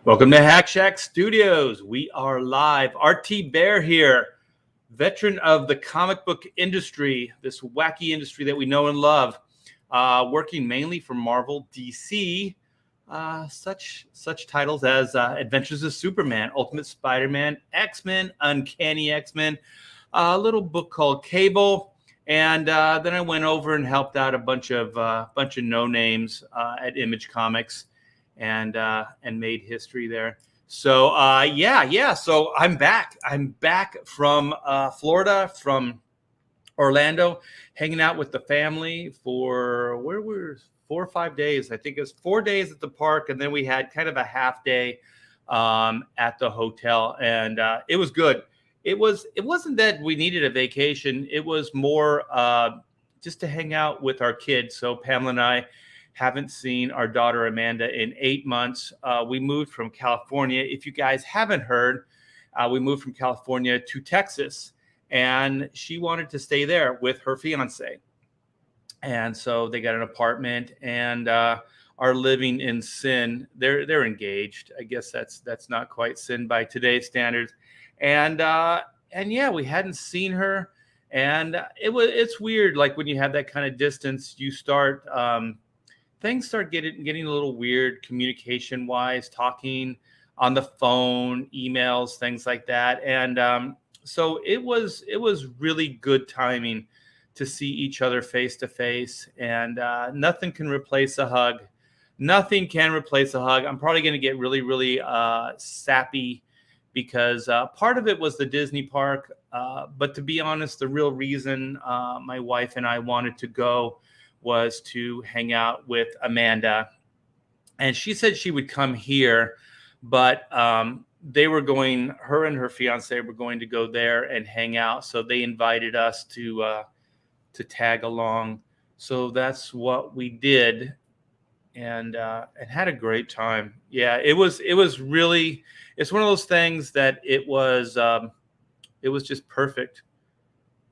Welcome to Hack Shack Studios. We are live. RT Bear here, veteran of the comic book industry, this wacky industry that we know and love, working mainly for Marvel, DC, such titles as Adventures of Superman, Ultimate Spider-Man, X-Men, Uncanny X-Men, a little book called Cable, and then I went over and helped out a bunch of no names at Image Comics. And made history there. So yeah. So I'm back. I'm back from Florida, from Orlando, hanging out with the family for where we were 4 or 5 days. I think it was 4 days at the park, and then we had kind of a half day at the hotel, and it was good. It wasn't that we needed a vacation. It was more just to hang out with our kids. So Pamela and I haven't seen our daughter Amanda in 8 months. We moved from California. If you guys haven't heard, we moved from California to Texas, and she wanted to stay there with her fiance. And so they got an apartment and are living in sin. They're engaged. I guess that's not quite sin by today's standards. And yeah, we hadn't seen her, and it's weird. Like when you have that kind of distance, you start. Things start getting a little weird communication wise, talking on the phone, emails, things like that. And so it was really good timing to see each other face to face. And nothing can replace a hug. Nothing can replace a hug. I'm probably going to get really, really sappy because part of it was the Disney park. But to be honest, the real reason my wife and I wanted to go was to hang out with Amanda. And she said she would come here, but they were going, her and her fiance were going to go there and hang out. So they invited us to tag along. So that's what we did, and had a great time. Yeah, it was really, it's one of those things that it was just perfect.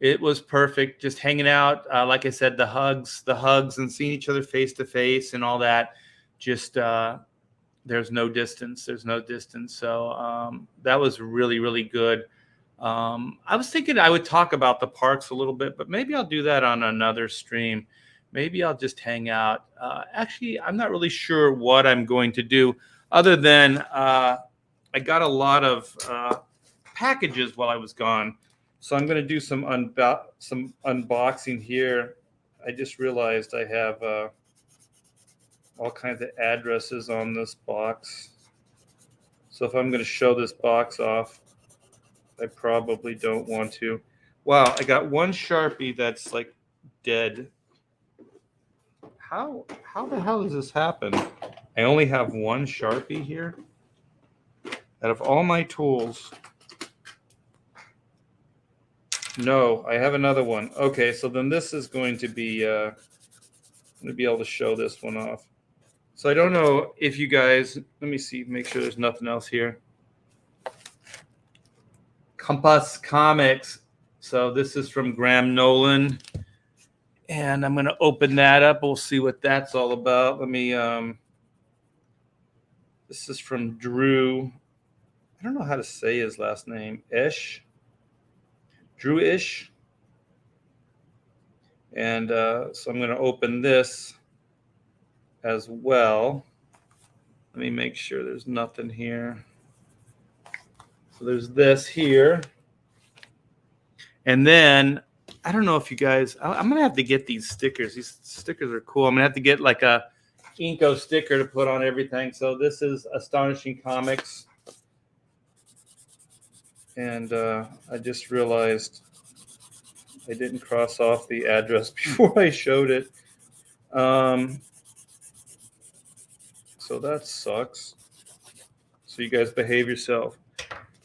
It was perfect, just hanging out. Like I said, the hugs and seeing each other face to face and all that. Just there's no distance. So that was really, really good. I was thinking I would talk about the parks a little bit, but maybe I'll do that on another stream. Maybe I'll just hang out. Actually, I'm not really sure what I'm going to do other than I got a lot of packages while I was gone. So I'm going to do some unboxing here. I just realized I have all kinds of addresses on this box. So if I'm going to show this box off, I probably don't want to. Wow, I got one Sharpie that's like dead. How the hell does this happen? I only have one Sharpie here out of all my tools. No, I have another one. Okay, so then this is going to be, I'm going to be able to show this one off. So I don't know if you guys, let me see, make sure there's nothing else here. Compass Comics. So this is from Graham Nolan. And I'm going to open that up. We'll see what that's all about. Let me, this is from Drew. I don't know how to say his last name. Drew-ish. And so I'm going to open this as well. Let me make sure there's nothing here. So there's this here. And then, I don't know if you guys, I'm going to have to get these stickers. These stickers are cool. I'm going to have to get like a Inco sticker to put on everything. So this is Astonishing Comics. And I just realized I didn't cross off the address before I showed it. So that sucks. So you guys behave yourself.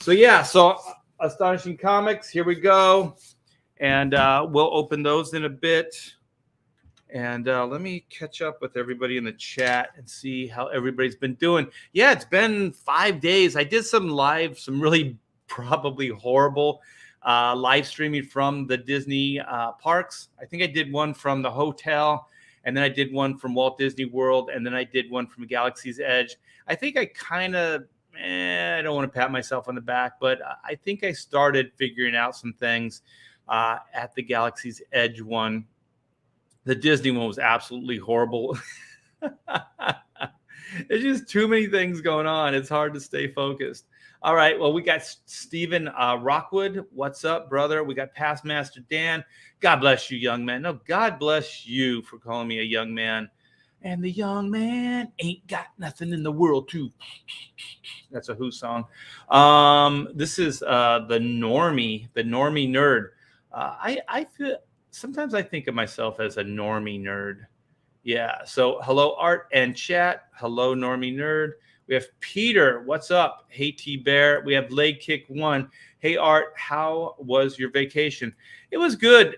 So yeah, so Astonishing Comics, here we go. And we'll open those in a bit. And let me catch up with everybody in the chat and see how everybody's been doing. Yeah, it's been 5 days. I did some really probably horrible live streaming from the Disney parks. I think I did one from the hotel, and then I did one from Walt Disney World, and then I did one from Galaxy's Edge. I think I kind of I don't want to pat myself on the back, but I think I started figuring out some things at the Galaxy's Edge one. The Disney one was absolutely horrible. There's just too many things going on. It's hard to stay focused. All right. Well, we got Stephen Rockwood. What's up, brother? We got Past Master Dan. God bless you, young man. No, God bless you for calling me a young man. And the young man ain't got nothing in the world to. That's a Who song. This is the normie nerd. I feel sometimes I think of myself as a normie nerd. Yeah. So hello, Art and chat. Hello, normie nerd. We have Peter. What's up? Hey, T Bear. We have Leg Kick One. Hey, Art. How was your vacation? It was good.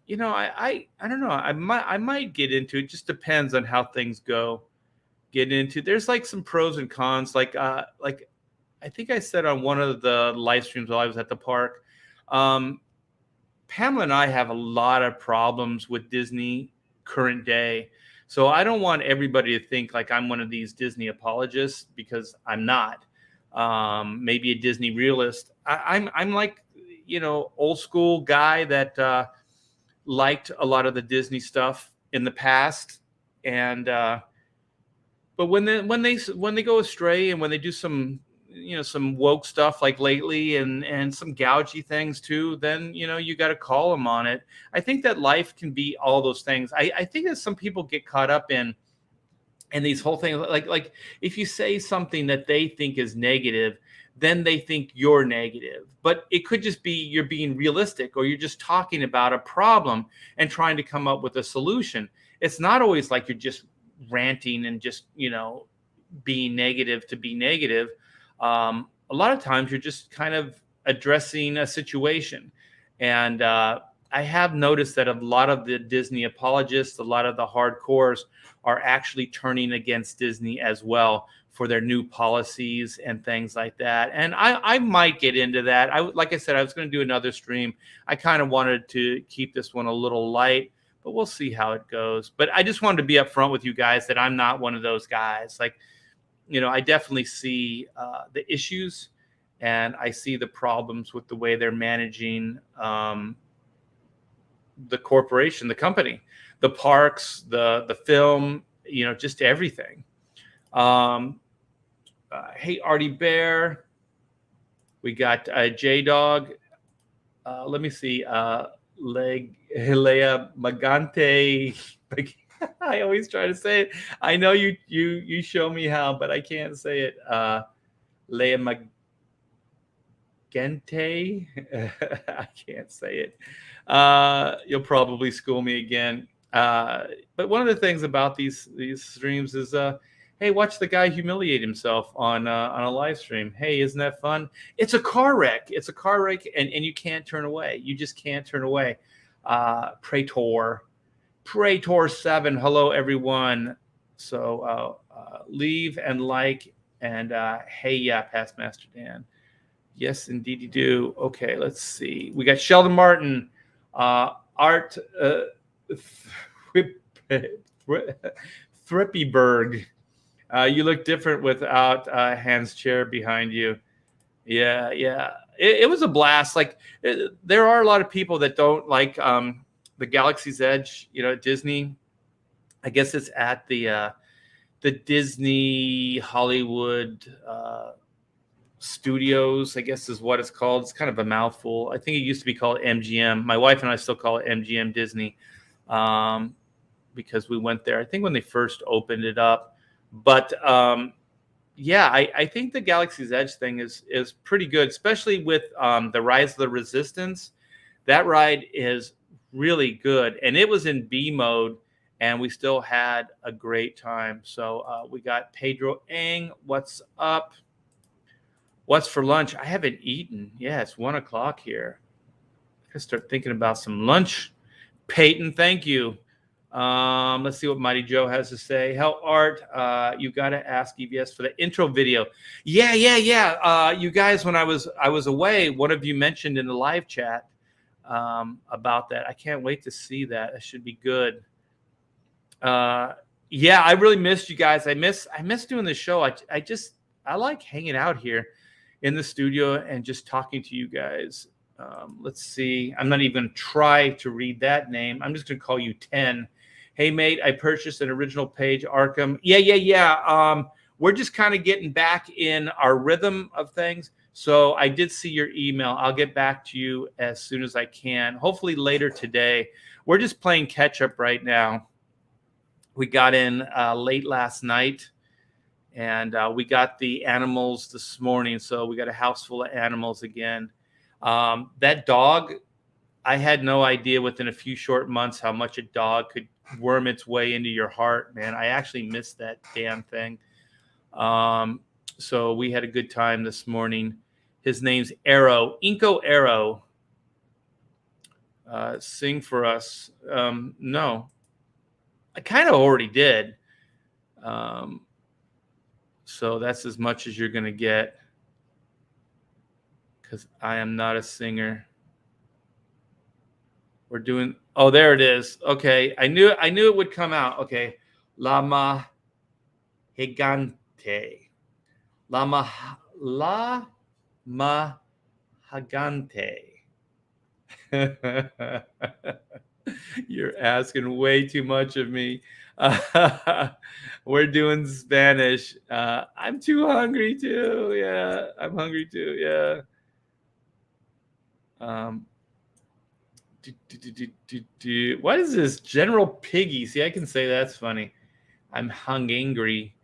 You know, I don't know. I might get into it. Just depends on how things go. Get into. There's like some pros and cons. Like I think I said on one of the live streams while I was at the park. Pamela and I have a lot of problems with Disney current day. So I don't want everybody to think like I'm one of these Disney apologists, because I'm not. Maybe a Disney realist. I'm like, you know, old school guy that liked a lot of the Disney stuff in the past. And but when they go astray, and when they do some, you know, some woke stuff like lately, and some gougy things too, then, you know, you got to call them on it. I think that life can be all those things. I think that some people get caught up in these whole things, like if you say something that they think is negative, then they think you're negative. But it could just be you're being realistic, or you're just talking about a problem and trying to come up with a solution. It's not always like you're just ranting and just, you know, being negative to be negative. A lot of times you're just kind of addressing a situation. And I have noticed that a lot of the Disney apologists, a lot of the hardcores, are actually turning against Disney as well for their new policies and things like that. And I might get into that. Like I said, I was going to do another stream. I kind of wanted to keep this one a little light, but we'll see how it goes. But I just wanted to be upfront with you guys that I'm not one of those guys. Like, you know, I definitely see the issues, and I see the problems with the way they're managing the corporation, the company, the parks, the film, you know, just everything. Hey, Artie Bear. We got J-Dog. Let me see. Hilea Magante. I always try to say it. I know you show me how, but I can't say it. Leia Magente. I can't say it. You'll probably school me again. But one of the things about these streams is, hey, watch the guy humiliate himself on a live stream. Hey, isn't that fun? It's a car wreck. It's a car wreck, and you can't turn away. You just can't turn away. Praetor 7. Hello, everyone. So leave and like, and hey, yeah, Past Master Dan. Yes, indeed you do. Okay, let's see. We got Sheldon Martin, Art Thrippyberg. You look different without Hans' chair behind you. Yeah. It was a blast. Like, there are a lot of people that don't like the Galaxy's Edge, you know, at Disney. I guess it's at the Disney Hollywood Studios, I guess is what it's called. It's kind of a mouthful. I think it used to be called MGM. My wife and I still call it MGM Disney because we went there, I think, when they first opened it up. But yeah, I think the Galaxy's Edge thing is pretty good, especially with the Rise of the Resistance. That ride is really good, and it was in B mode, and we still had a great time. So we got Pedro Ang. What's up? What's for lunch? I haven't eaten. Yeah, it's 1:00 here. I gotta start thinking about some lunch. Peyton, thank you. Let's see what Mighty Joe has to say. Help Art. You got to ask EBS for the intro video. Yeah. You guys, when I was away, one of you mentioned in the live chat about that. I can't wait to see that. That should be good. Yeah, I really missed you guys. I miss doing the show. I just I like hanging out here in the studio and just talking to you guys. Let's see. I'm not even try to read that name. I'm just gonna call you 10. Hey mate, I purchased an original page, Arkham. Yeah. We're just kind of getting back in our rhythm of things. So I did see your email. I'll get back to you as soon as I can. Hopefully later today. We're just playing catch up right now. We got in late last night, and we got the animals this morning. So we got a house full of animals again. That dog, I had no idea within a few short months how much a dog could worm its way into your heart, man. I actually missed that damn thing. So we had a good time this morning. His name's Arrow, Inko Arrow. Sing for us. No, I kind of already did. So that's as much as you're going to get, because I am not a singer. We're doing, oh, there it is. Okay. I knew it would come out. Okay. Lama Higante. La Mahagante. You're asking way too much of me. We're doing Spanish. I'm too hungry too. Yeah, I'm hungry too. Yeah. What is this? General Piggy. See, I can say that's funny. I'm hungry.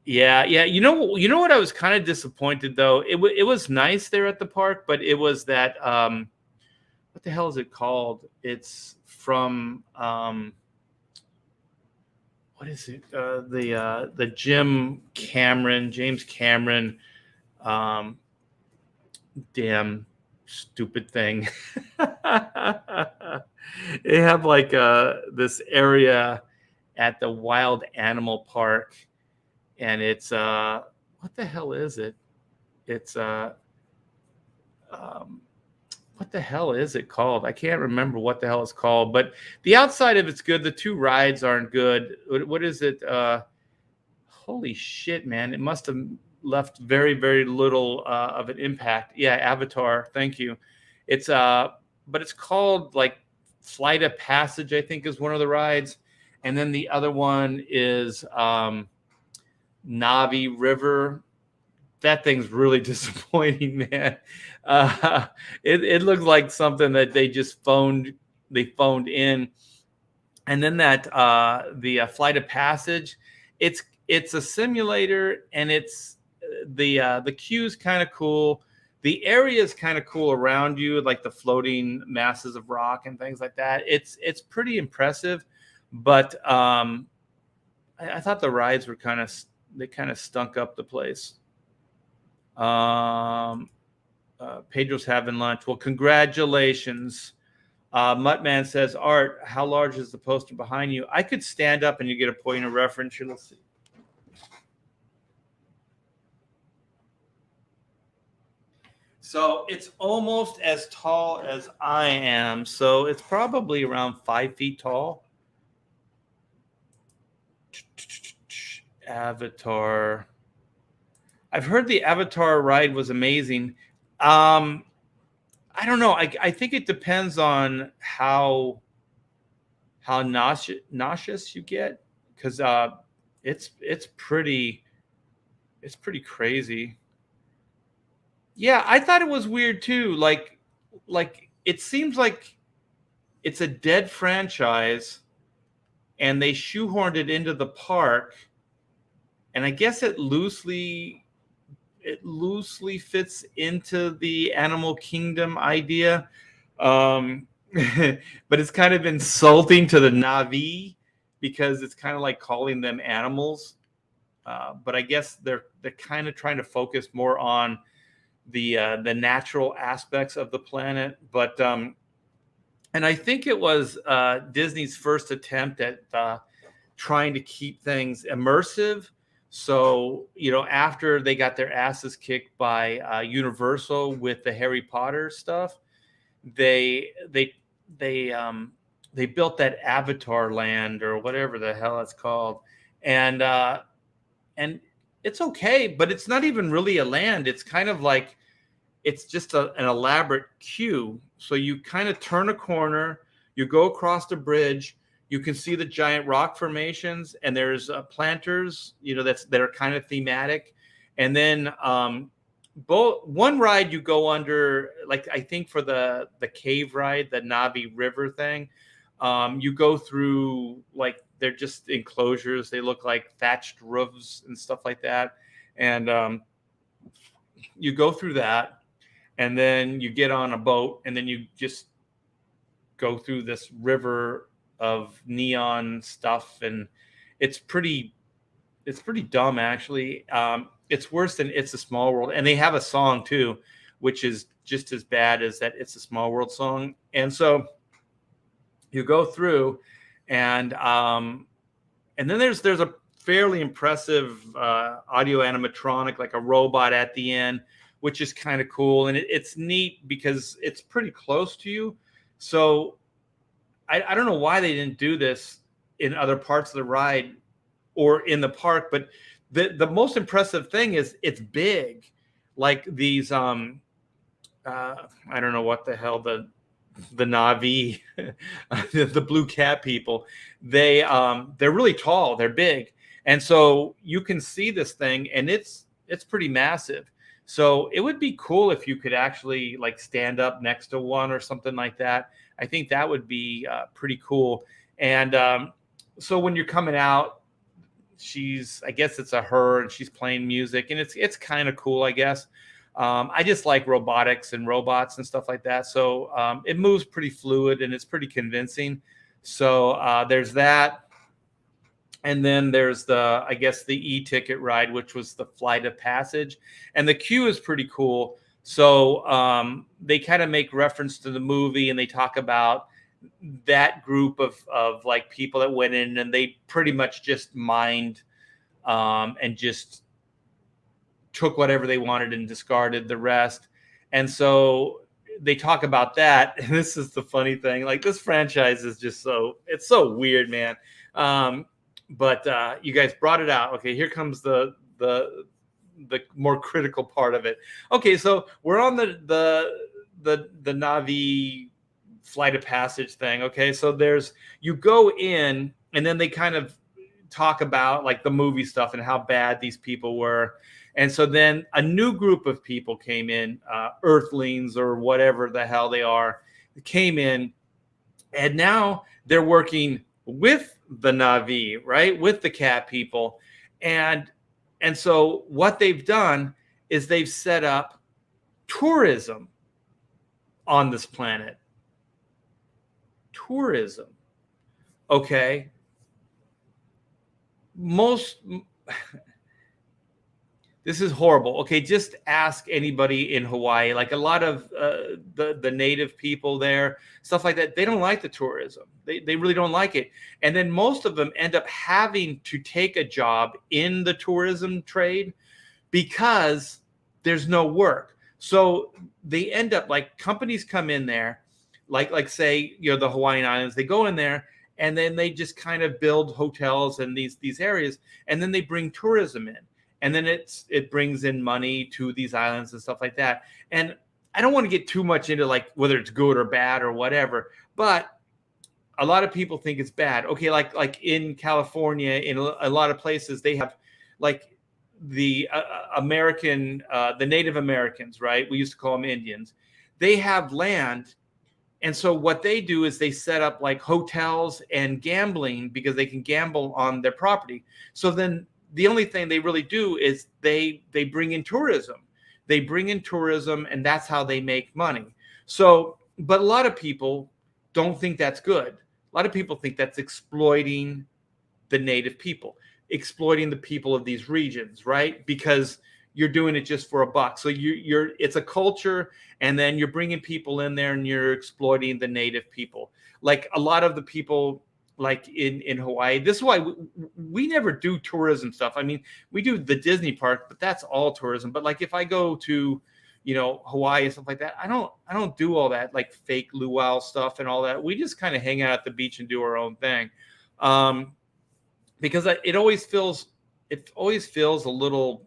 Yeah. You know what? I was kind of disappointed though. It was nice there at the park, but it was that what the hell is it called? It's from what is it? The James Cameron, damn stupid thing. They have like this area at the wild animal park, and it's what the hell is it? It's what the hell is it called? I can't remember what the hell it's called, but the outside of it's good. The two rides aren't good. What is it? Holy shit, man. It must have left very, very little of an impact. Yeah, Avatar. Thank you. It's but it's called like Flight of Passage, I think, is one of the rides. And then the other one is Navi River. That thing's really disappointing, man. It looks like something that they just phoned in. And then that the Flight of Passage, it's a simulator, and it's the queue's kind of cool. The area is kind of cool around you, like the floating masses of rock and things like that. It's pretty impressive, but I thought the rides were kind of stunk up the place. Pedro's having lunch. Well, congratulations. Muttman says, Art, how large is the poster behind you? I could stand up and you get a point of reference. Here, let's see. So it's almost as tall as I am. So it's probably around 5 feet tall. Avatar. I've heard the Avatar ride was amazing. I don't know. I think it depends on how nauseous you get, because it's pretty crazy. Yeah, I thought it was weird too. Like it seems like it's a dead franchise, and they shoehorned it into the park, and I guess it loosely fits into the Animal Kingdom idea, but it's kind of insulting to the Na'vi, because it's kind of like calling them animals. But I guess they're kind of trying to focus more on the natural aspects of the planet. But and I think it was Disney's first attempt at trying to keep things immersive. So, after they got their asses kicked by Universal with the Harry Potter stuff, they built that Avatar land, or whatever the hell it's called, And it's okay, but it's not even really a land. It's kind of like it's just an elaborate queue. So you kind of turn a corner, you go across the bridge, you can see the giant rock formations, and there's planters, that are kind of thematic. And then both one ride you go under, like I think for the cave ride, the Navi River thing, you go through like they're just enclosures. They look like thatched roofs and stuff like that, and you go through that, and then you get on a boat, and then you just go through this river of neon stuff, and it's pretty dumb actually. It's worse than It's a Small World, and they have a song too, which is just as bad as that It's a Small World song. And so you go through, and then there's a fairly impressive audio animatronic, like a robot at the end, which is kind of cool. And it's neat because it's pretty close to you. So I don't know why they didn't do this in other parts of the ride or in the park, but the most impressive thing is it's big. Like these I don't know what the hell the Navi, the blue cat people, they're really tall, they're big, and so you can see this thing, and it's pretty massive. So it would be cool if you could actually like stand up next to one or something like that. I think that would be pretty cool. And so when you're coming out, I guess it's a her, and she's playing music, and it's kind of cool, I guess. I just like robotics and robots and stuff like that. So it moves pretty fluid, and it's pretty convincing. So there's that. And then there's I guess the e-ticket ride, which was the Flight of Passage. And the queue is pretty cool. So they kind of make reference to the movie, and they talk about that group of like people that went in, and they pretty much just mined and just took whatever they wanted and discarded the rest. And so they talk about that. And this is the funny thing. Like, this franchise is just it's so weird, man. But you guys brought it out. Okay, here comes the more critical part of it. Okay, so we're on the Navi Flight of Passage thing. Okay, so you go in, and then they kind of talk about like the movie stuff and how bad these people were. And so then a new group of people came in, Earthlings or whatever the hell they are, came in, and now they're working with the Navi, right? With the cat people. And so what they've done is they've set up tourism on this planet. Tourism. Okay. This is horrible. Okay, just ask anybody in Hawaii. Like a lot of the native people there, stuff like that, they don't like the tourism. They really don't like it. And then most of them end up having to take a job in the tourism trade because there's no work. So they end up, like, companies come in there, like say, the Hawaiian Islands, they go in there, and then they just kind of build hotels in these areas, and then they bring tourism in. And then it brings in money to these islands and stuff like that. And I don't want to get too much into like whether it's good or bad or whatever, but a lot of people think it's bad. Okay, like in California, in a lot of places, they have like the the Native Americans, right? We used to call them Indians. They have land. And so what they do is they set up like hotels and gambling because they can gamble on their property. So then the only thing they really do is they bring in tourism. They bring in tourism, and that's how they make money. So, but a lot of people don't think that's good. A lot of people think that's exploiting the native people, exploiting the people of these regions, right? Because you're doing it just for a buck. So it's a culture, and then you're bringing people in there, and you're exploiting the native people. Like a lot of the people, like in Hawaii, this is why we never do tourism stuff. I mean, we do the Disney park, but that's all tourism. But like if I go to, Hawaii and stuff like that, I don't do all that like fake luau stuff and all that. We just kind of hang out at the beach and do our own thing. because it always feels a little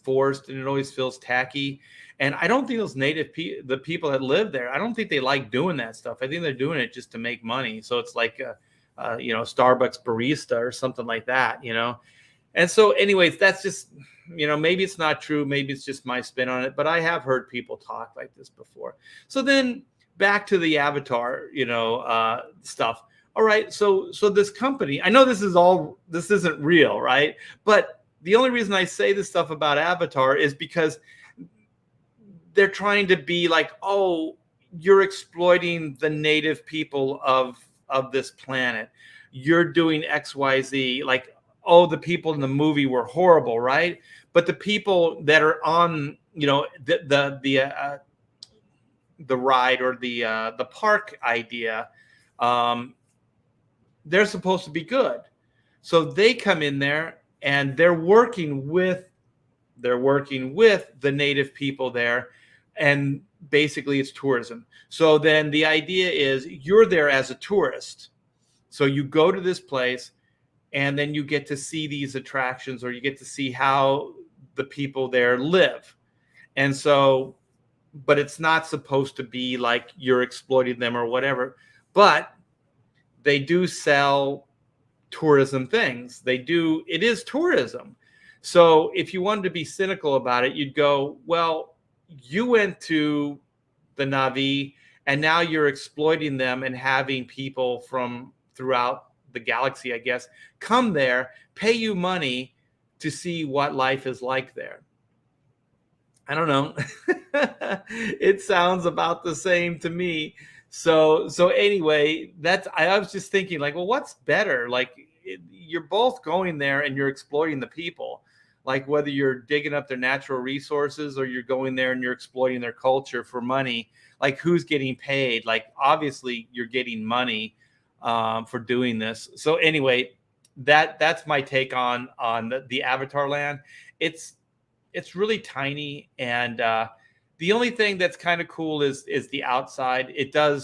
forced, and it always feels tacky. And I don't think those the people that live there, I don't think they like doing that stuff. I think they're doing it just to make money. So it's like Starbucks barista or something like that, And so, anyways, that's just, maybe it's not true. Maybe it's just my spin on it. But I have heard people talk like this before. So then back to the Avatar, stuff. All right. So this company, I know this isn't real, right? But the only reason I say this stuff about Avatar is because they're trying to be like, oh, you're exploiting the native people of this planet. You're doing XYZ. Like, oh, the people in the movie were horrible, right? But the people that are on, the ride or the park idea, they're supposed to be good. So they come in there and they're working with the native people there, and basically it's tourism. So then the idea is you're there as a tourist. So you go to this place and then you get to see these attractions, or you get to see how the people there live. And so, but it's not supposed to be like you're exploiting them or whatever. But they do sell tourism things. It is tourism. So if you wanted to be cynical about it, you'd go, well, you went to the Na'vi and now you're exploiting them and having people from throughout the galaxy, I guess, come there, pay you money to see what life is like there. I don't know. It sounds about the same to me. So anyway, I was just thinking, like, well, what's better? Like, you're both going there and you're exploiting the people. Like, whether you're digging up their natural resources or you're going there and you're exploiting their culture for money, like, who's getting paid? Like, obviously you're getting money for doing this. So anyway, that's my take on the Avatar land. It's really tiny, and the only thing that's kind of cool is the outside.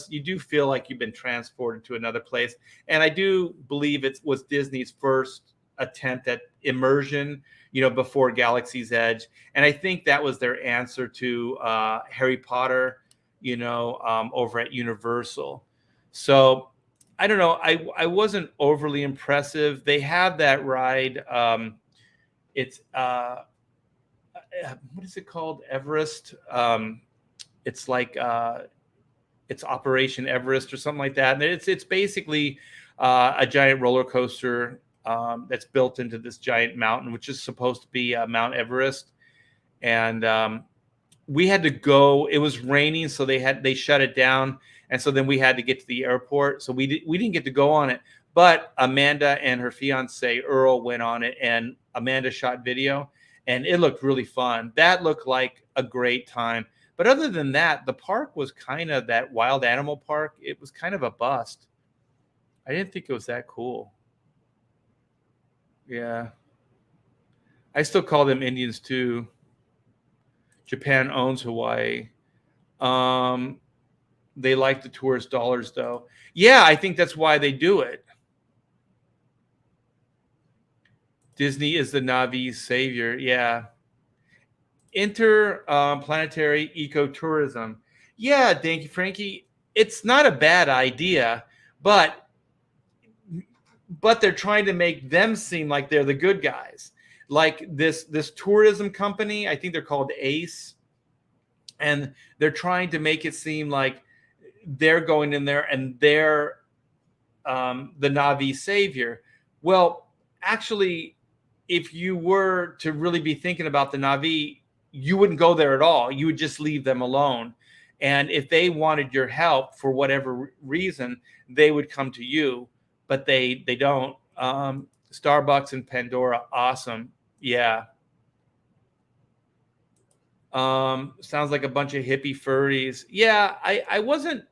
You do feel like you've been transported to another place, and I do believe it was Disney's first attempt at immersion, before Galaxy's Edge, and I think that was their answer to Harry Potter, over at Universal. So I don't know. I wasn't overly impressive. They have that ride. It's what is it called? Everest. It's like it's Operation Everest or something like that. And it's basically a giant roller coaster that's built into this giant mountain, which is supposed to be Mount Everest. And we had to go. It was raining, so they shut it down, and so then we had to get to the airport. So we didn't get to go on it. But Amanda and her fiance Earl went on it, and Amanda shot video, and it looked really fun. That looked like a great time. But other than that, the park was kind of that wild animal park. It was kind of a bust. I didn't think it was that cool. Yeah. I still call them Indians too. Japan owns Hawaii. They like the tourist dollars, though. Yeah, I think that's why they do it. Disney is the Navi's savior. Yeah. Interplanetary ecotourism. Yeah, thank you, Frankie. It's not a bad idea, but they're trying to make them seem like they're the good guys. Like this tourism company, I think they're called Ace, and they're trying to make it seem like they're going in there and they're the Na'vi savior. Well, actually, if you were to really be thinking about the Na'vi, you wouldn't go there at all. You would just leave them alone. And if they wanted your help for whatever reason, they would come to you, but they don't. Starbucks and Pandora, awesome. Yeah. Sounds like a bunch of hippie furries. Yeah, I wasn't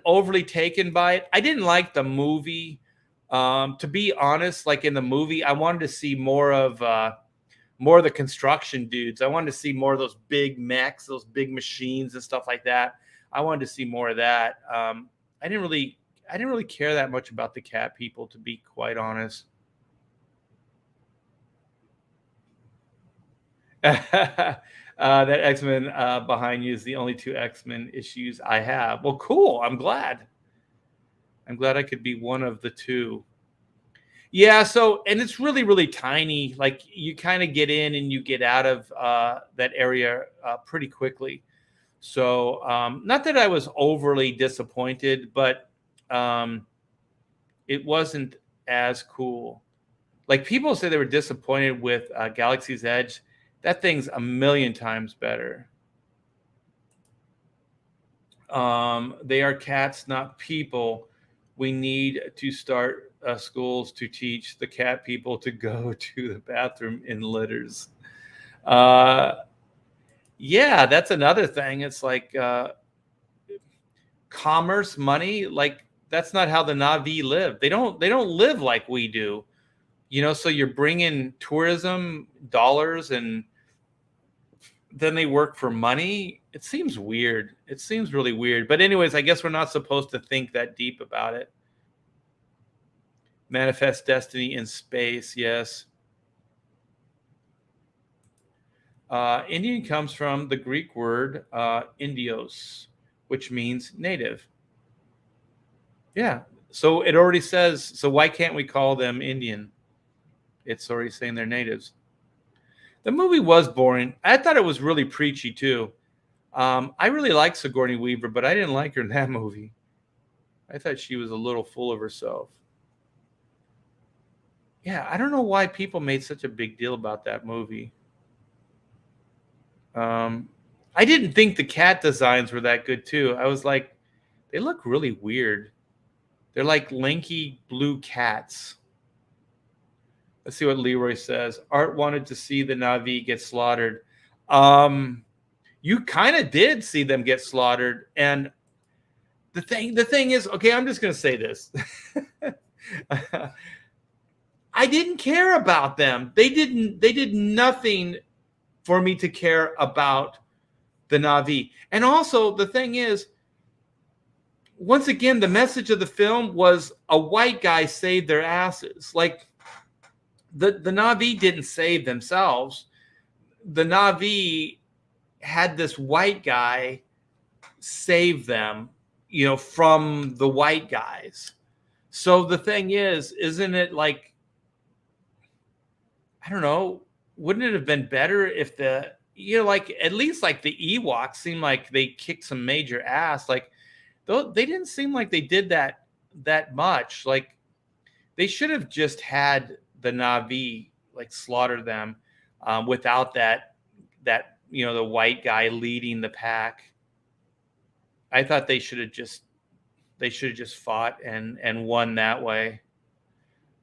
overly taken by it. I didn't like the movie. To be honest, like in the movie, I wanted to see more of the construction dudes. I wanted to see more of those big mechs, those big machines and stuff like that. I wanted to see more of that. I didn't really I didn't really care that much about the cat people, to be quite honest. That X-Men behind you is the only two X-Men issues I have. Well, cool. I'm glad. I'm glad I could be one of the two. Yeah, so and it's really, really tiny. Like you kind of get in and you get out of that area pretty quickly. So not that I was overly disappointed, but um, it wasn't as cool. Like people say they were disappointed with Galaxy's Edge. That thing's a million times better. They are cats, not people. We need to start schools to teach the cat people to go to the bathroom in litters. Uh, yeah, that's another thing. It's like commerce, money. Like that's not how the Na'vi live. They don't live like we do. So you're bringing tourism dollars and then they work for money. It seems weird. It seems really weird. But anyways, I guess we're not supposed to think that deep about it. Manifest destiny in space, yes. Indian comes from the Greek word indios, which means native. Yeah. So it already says, so why can't we call them Indian? It's already saying they're natives. The movie was boring. I thought it was really preachy too. I really liked Sigourney Weaver, but I didn't like her in that movie. I thought she was a little full of herself. Yeah, I don't know why people made such a big deal about that movie. I didn't think the cat designs were that good too. I was like, they look really weird. They're like lanky blue cats. Let's see what Leroy says. Art wanted to see the Na'vi get slaughtered. You kind of did see them get slaughtered, and the thing is, okay, I'm just going to say this. I didn't care about them. They did nothing for me to care about the Na'vi. And also the thing is, once again, the message of the film was a white guy saved their asses. Like the Na'vi didn't save themselves. The Na'vi had this white guy save them, from the white guys. So the thing is, isn't it like, I don't know, wouldn't it have been better if like at least like the Ewoks seemed like they kicked some major ass. Like they didn't seem like they did that much. Like they should have just had the Na'vi like slaughter them without that the white guy leading the pack. I thought they should have just fought and won that way.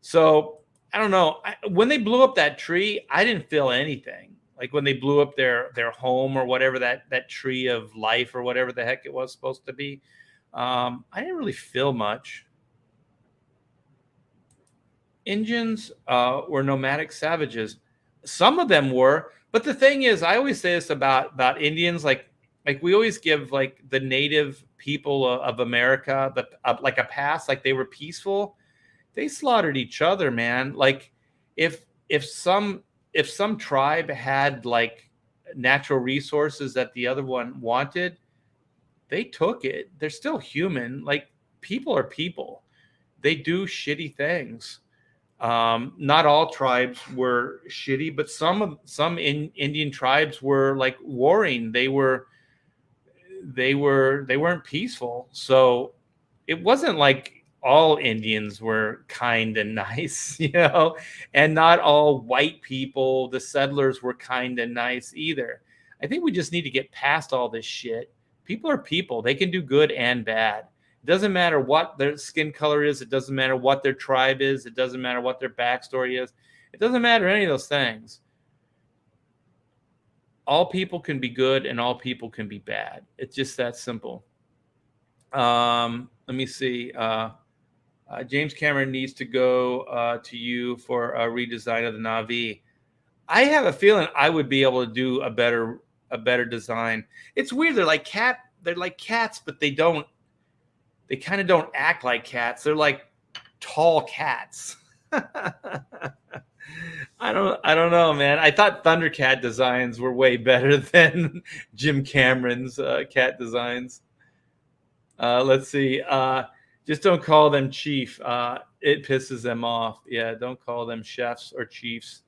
So I don't know. When they blew up that tree, I didn't feel anything. Like when they blew up their home or whatever, that tree of life or whatever the heck it was supposed to be, I didn't really feel much. Indians were nomadic savages. Some of them were, but the thing is, I always say this about Indians, like we always give like the native people of America like a pass, like they were peaceful. They slaughtered each other, man. Like if some tribe had like natural resources that the other one wanted, they took it. They're still human. Like people are people. They do shitty things. Not all tribes were shitty, but some Indian tribes were like warring. They weren't peaceful. So it wasn't like all Indians were kind and nice, and not all white people, the settlers, were kind and nice either. I think we just need to get past all this shit. People are people. They can do good and bad. It doesn't matter what their skin color is. It doesn't matter what their tribe is. It doesn't matter what their backstory is. It doesn't matter any of those things. All people can be good and all people can be bad. It's just that simple. Let me see. James Cameron needs to go to you for a redesign of the Na'vi. I have a feeling I would be able to do a better design. It's weird. They're like cats, but they don't they kind of don't act like cats. They're like tall cats. I don't know, man. I thought Thundercat designs were way better than Jim Cameron's cat designs. Let's see. Just don't call them chief. It pisses them off. Yeah, don't call them chefs or chiefs.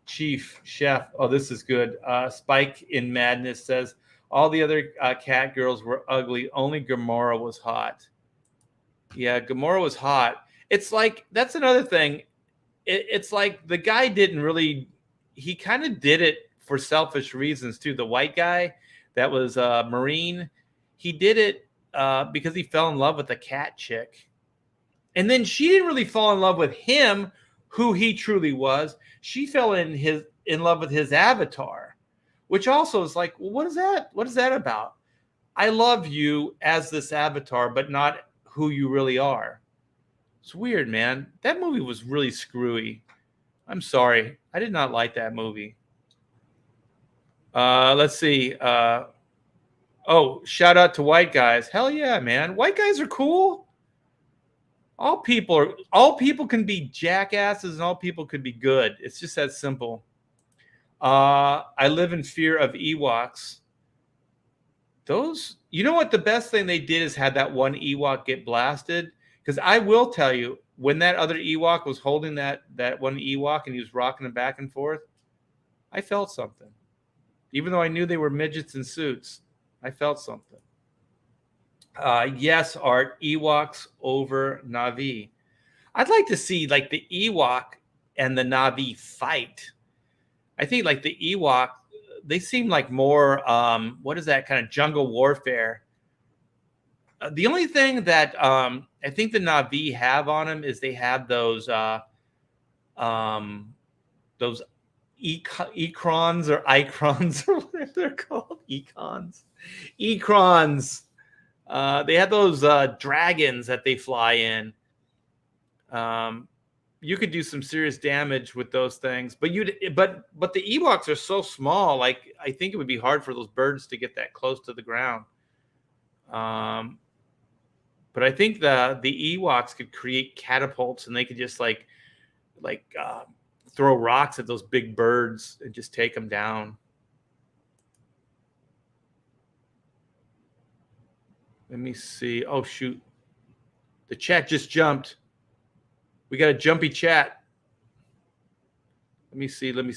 Chief, chef. Oh, this is good. Spike in Madness says all the other cat girls were ugly. Only Gamora was hot. Yeah, Gamora was hot. It's like, that's another thing. It's like the guy didn't really, he kind of did it for selfish reasons too. The white guy that was Marine, he did it because he fell in love with a cat chick. And then she didn't really fall in love with him, who he truly was. She fell in love with his avatar, which also is like, well, what is that? What is that about? I love you as this avatar, but not who you really are. It's weird, man. That movie was really screwy. I'm sorry. I did not like that movie. Let's see. Oh, shout out to white guys. Hell yeah, man. White guys are cool. All people can be jackasses and all people could be good. It's just that simple. I live in fear of Ewoks. Those, you know what? The best thing they did is had that one Ewok get blasted. Because I will tell you, when that other Ewok was holding that one Ewok and he was rocking him back and forth, I felt something. Even though I knew they were midgets in suits, I felt something. Yes, Art, Ewoks over Na'vi. I'd like to see like the Ewok and the Na'vi fight. I think like the Ewok, they seem like more, what is that kind of jungle warfare? The only thing that I think the Na'vi have on them is they have those Ecrons or Icrons or whatever they're called. Ecrons. They have those dragons that they fly in. You could do some serious damage with those things, but but the Ewoks are so small. Like, I think it would be hard for those birds to get that close to the ground. But I think the Ewoks could create catapults, and they could just like throw rocks at those big birds and just take them down. Let me see. Oh, shoot. The chat just jumped. We got a jumpy chat. Let me see. People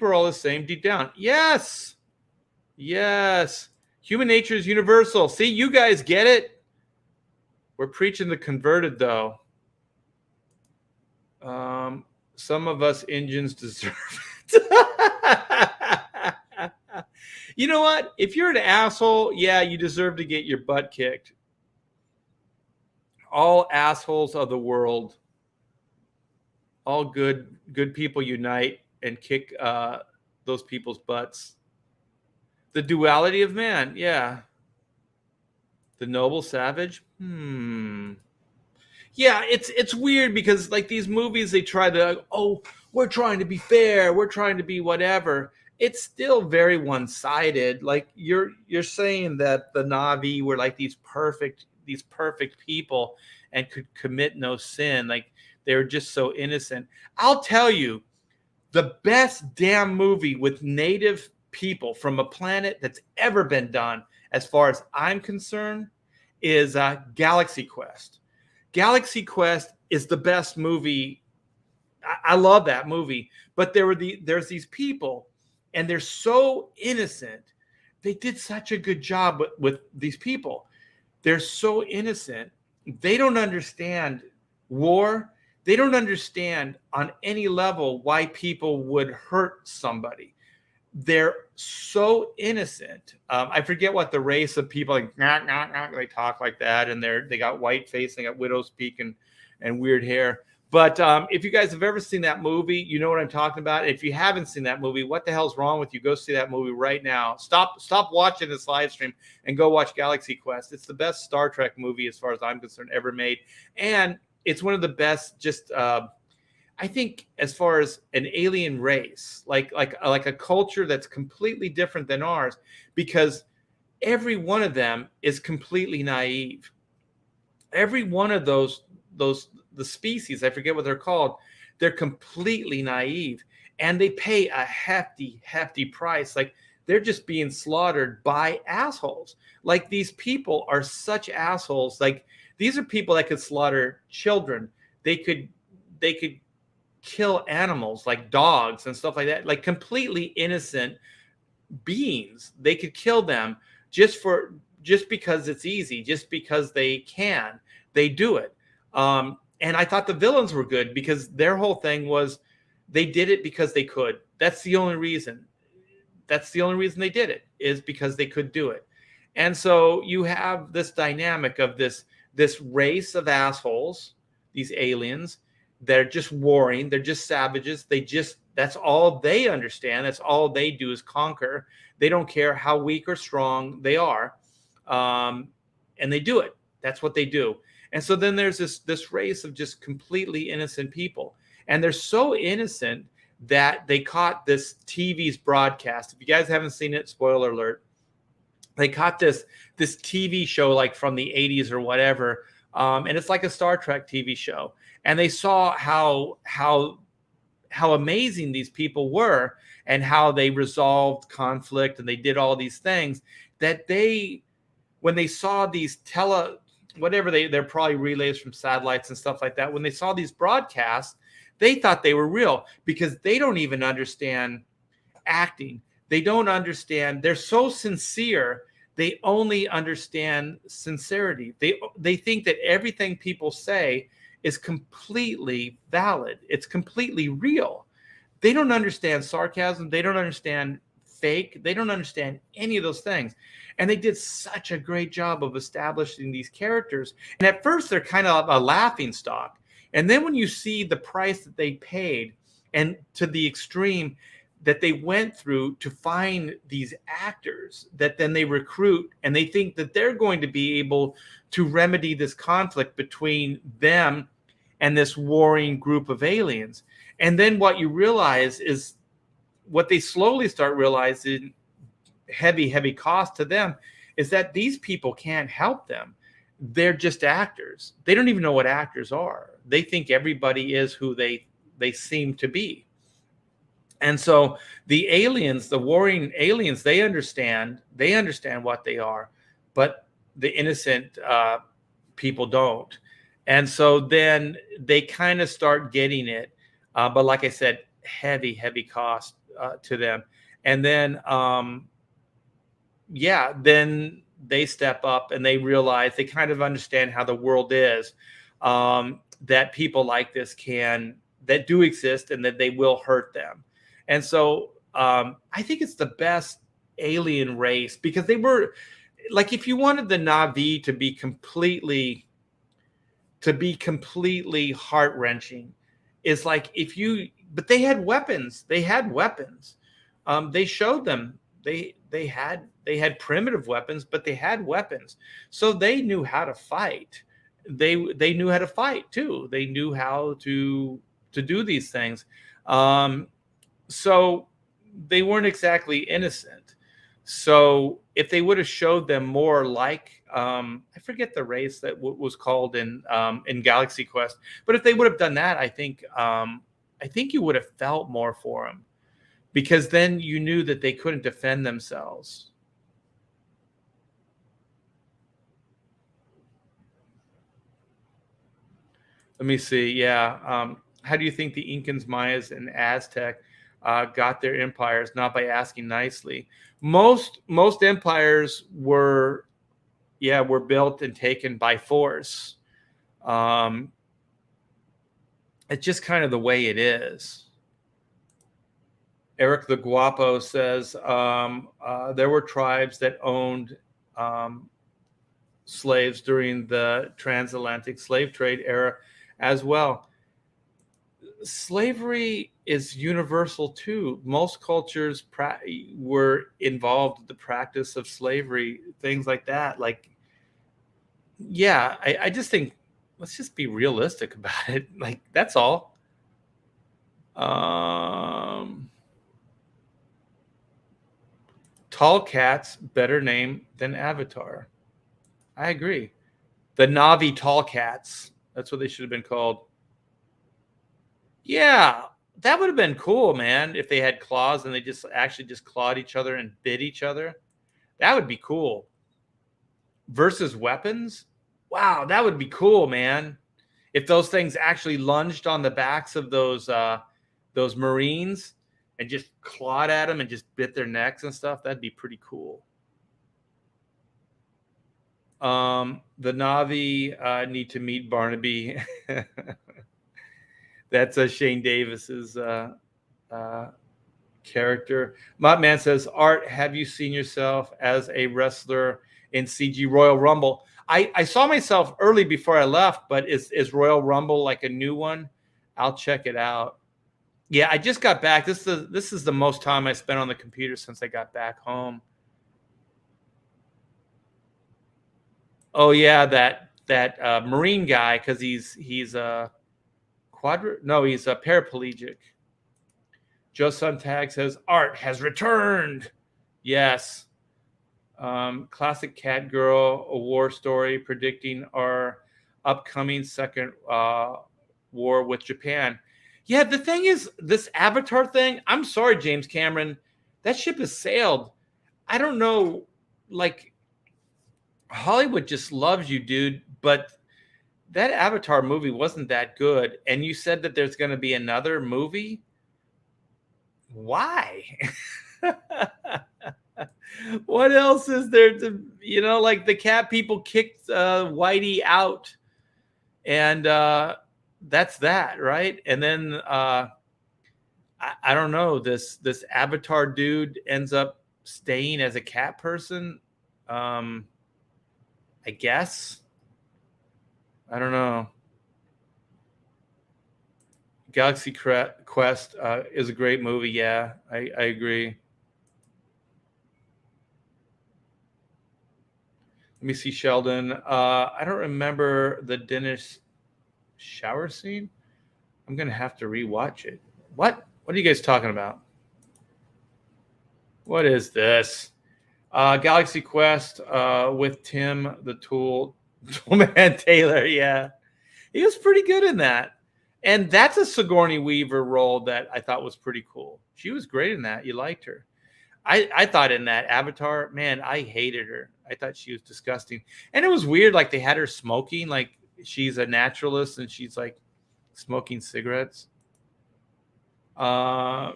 are all the same deep down. Yes. Human nature is universal. See, you guys get it? We're preaching the converted, though. Some of us Indians deserve it. You know what? If you're an asshole, yeah, you deserve to get your butt kicked. All assholes of the world, all good people unite and kick those people's butts. The duality of man, yeah. The noble savage. Yeah, it's weird because like these movies, they try to, oh, we're trying to be fair, we're trying to be whatever. It's still very one-sided. Like you're saying that the Na'vi were like these perfect people and could commit no sin. Like they were just so innocent. I'll tell you, the best damn movie with native people from a planet that's ever been done, as far as I'm concerned, is Galaxy Quest. Galaxy Quest is the best movie. I love that movie. But there's these people, and they're so innocent. They did such a good job with these people. They're so innocent. They don't understand war. They don't understand on any level why people would hurt somebody. They're so innocent. I forget what the race of people like. They talk like that, and they got white face, they got widow's peak and weird hair. But if you guys have ever seen that movie, you know what I'm talking about. If you haven't seen that movie, what the hell's wrong with you? Go see that movie right now. Stop watching this live stream and go watch Galaxy Quest. It's the best Star Trek movie, as far as I'm concerned, ever made, and it's one of the best. Just I think as far as an alien race, like a culture that's completely different than ours, because every one of them is completely naive. Every one of those the species, I forget what they're called, they're completely naive, and they pay a hefty price. Like, they're just being slaughtered by assholes. Like, these people are such assholes. Like, these are people that could slaughter children. They could kill animals like dogs and stuff like that, like completely innocent beings. They could kill them just because it's easy, just because they can. They do it. And I thought the villains were good because their whole thing was they did it because they could. That's the only reason. That's the only reason they did it, is because they could do it. And so you have this dynamic of this race of assholes, these aliens. They're just warring. They're just savages. That's all they understand. That's all they do is conquer. They don't care how weak or strong they are. And they do it. That's what they do. And so then there's this race of just completely innocent people. And they're so innocent that they caught this TV's broadcast. If you guys haven't seen it, spoiler alert, they caught this TV show like from the 80s or whatever. And it's like a Star Trek TV show. And they saw how amazing these people were and how they resolved conflict and they did all these things that when they saw these they're probably relays from satellites and stuff like that. When they saw these broadcasts, they thought they were real because they don't even understand acting. They don't understand. They're so sincere. They only understand sincerity. They think that everything people say is completely valid. It's completely real. They don't understand sarcasm. They don't understand fake. They don't understand any of those things. And they did such a great job of establishing these characters. And at first, they're kind of a laughing stock. And then when you see the price that they paid and to the extreme that they went through to find these actors that then they recruit, and they think that they're going to be able to remedy this conflict between them and this warring group of aliens. And then what you realize is what they slowly start realizing, heavy cost to them, is that these people can't help them. They're just actors. They don't even know what actors are. They think everybody is who they seem to be. And so the aliens, the warring aliens, they understand what they are, but the innocent people don't. And so then they kind of start getting it. But like I said, heavy cost to them. And then, then they step up and they realize, they kind of understand how the world is, that people like this that do exist and that they will hurt them. And so I think it's the best alien race because they were like, if you wanted the Na'vi to be completely heart-wrenching, is like but they had weapons. They showed them they had primitive weapons, but they had weapons. So they knew how to fight. They knew how to fight too. They knew how to do these things. So they weren't exactly innocent. So if they would have showed them more like, I forget the race that was called in Galaxy Quest, but if they would have done that, I think you would have felt more for them, because then you knew that they couldn't defend themselves. Let me see. Yeah. How do you think the Incans, Mayas, and Aztec got their empires? Not by asking nicely. Most empires were built and taken by force. It's just kind of the way it is. Eric the Guapo says there were tribes that owned slaves during the transatlantic slave trade era as well. Slavery is universal too. Most cultures were involved in the practice of slavery, things like that. Like, yeah, I just think let's just be realistic about it. Like, that's all. Tall Cats, better name than Avatar. I agree. The Navi Tall Cats. That's what they should have been called. Yeah, that would have been cool, man, if they had claws and they just actually just clawed each other and bit each other. That would be cool. Versus weapons? Wow, that would be cool, man. If those things actually lunged on the backs of those Marines and just clawed at them and just bit their necks and stuff, that'd be pretty cool. The Navi need to meet Barnaby. That's Shane Davis's character. Mottman says, Art, have you seen yourself as a wrestler in CG Royal Rumble? I saw myself early before I left, but is Royal Rumble like a new one? I'll check it out. Yeah, I just got back. This is the most time I spent on the computer since I got back home. Oh yeah, that Marine guy, because he's a he's a paraplegic. Joe Suntag says Art has returned. Yes. Classic Cat Girl, a war story predicting our upcoming second war with Japan. Yeah, the thing is, this Avatar thing, I'm sorry, James Cameron, that ship has sailed. I don't know, like, Hollywood just loves you, dude, but that Avatar movie wasn't that good. And you said that there's going to be another movie? Why? What else is there to, like the cat people kicked Whitey out, and that's that, right? And then I don't know, this Avatar dude ends up staying as a cat person. I guess. I don't know. Galaxy Quest is a great movie. Yeah, I agree. Let me see, Sheldon. I don't remember the Dennis shower scene. I'm going to have to rewatch it. What? What are you guys talking about? What is this? Galaxy Quest with Tim the Toolman Taylor. Yeah. He was pretty good in that. And that's a Sigourney Weaver role that I thought was pretty cool. She was great in that. You liked her. I thought in that Avatar, man, I hated her. I thought she was disgusting. And it was weird, like they had her smoking, like she's a naturalist and she's like smoking cigarettes.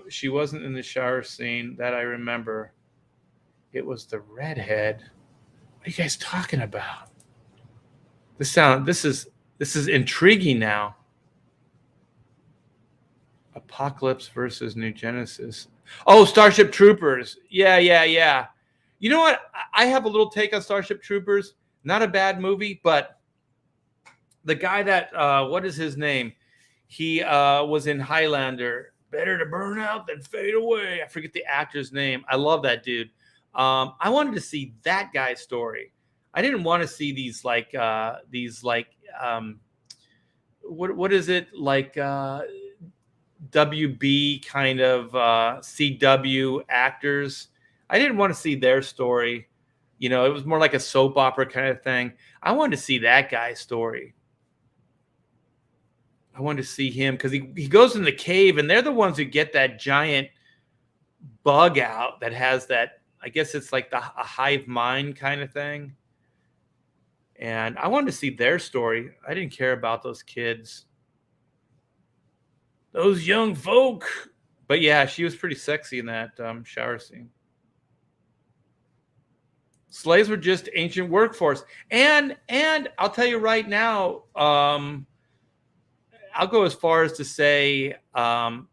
She wasn't in the shower scene that I remember. It was the redhead. What are you guys talking about? This is intriguing now. Apocalypse versus New Genesis. Oh, Starship Troopers. Yeah. You know what? I have a little take on Starship Troopers. Not a bad movie, but the guy that what is his name? He was in Highlander. Better to burn out than fade away. I forget the actor's name. I love that dude. I wanted to see that guy's story. I didn't want to see these what is it like WB kind of CW actors. I didn't want to see their story. It was more like a soap opera kind of thing. I wanted to see that guy's story. I wanted to see him because he goes in the cave and they're the ones who get that giant bug out that has that, I guess it's like a hive mind kind of thing. And I wanted to see their story. I didn't care about those kids. Those young folk. But yeah, she was pretty sexy in that shower scene. Slaves were just ancient workforce. And I'll tell you right now, I'll go as far as to say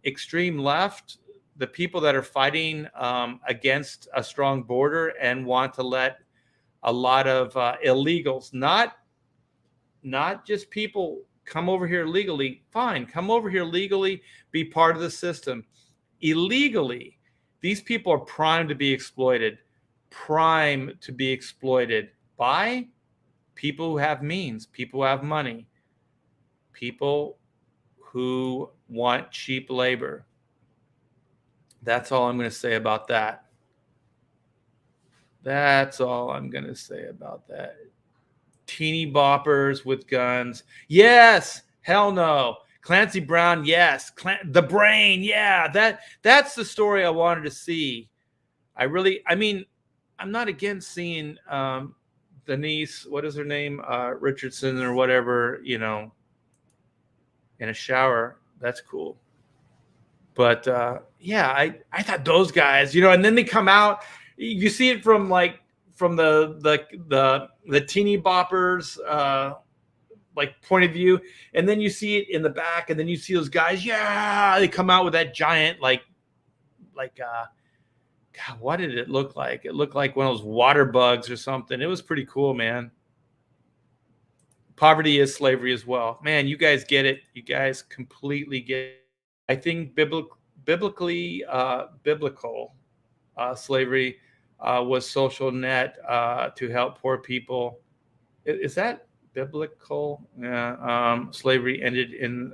extreme left, the people that are fighting against a strong border and want to let a lot of illegals, not just people come over here legally. Fine, come over here legally, be part of the system. Illegally, these people are primed to be exploited. By people who have means, people who have money, people who want cheap labor. That's all I'm going to say about that. That's all I'm going to say about that. Teeny boppers with guns. Yes. Hell no. Clancy Brown. Yes. The Brain. Yeah. That's the story I wanted to see. I mean, I'm not against seeing Denise, what is her name? Richardson or whatever, you know, in a shower. That's cool. But yeah, I thought those guys, you know, and then they come out. You see it from the teeny boppers like point of view, and then you see it in the back, and then you see those guys. Yeah, they come out with that giant like God, what did it look like? It looked like one of those water bugs or something. It was pretty cool, man. Poverty is slavery as well. Man, you guys get it. You guys completely get it. I think biblical slavery was social net to help poor people. Is that biblical? Yeah. Slavery ended in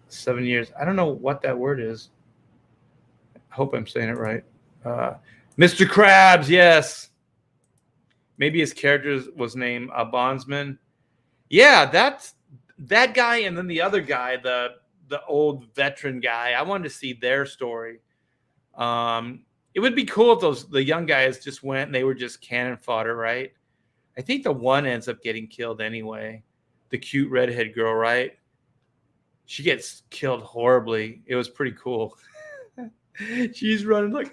7 years. I don't know what that word is. I hope I'm saying it right. Mr. Krabs, yes. Maybe his character was named Bondsman. Yeah, that's that guy, and then the other guy, the old veteran guy. I wanted to see their story. It would be cool if the young guys just went and they were just cannon fodder, right? I think the one ends up getting killed anyway. The cute redhead girl, right? She gets killed horribly. It was pretty cool. She's running like,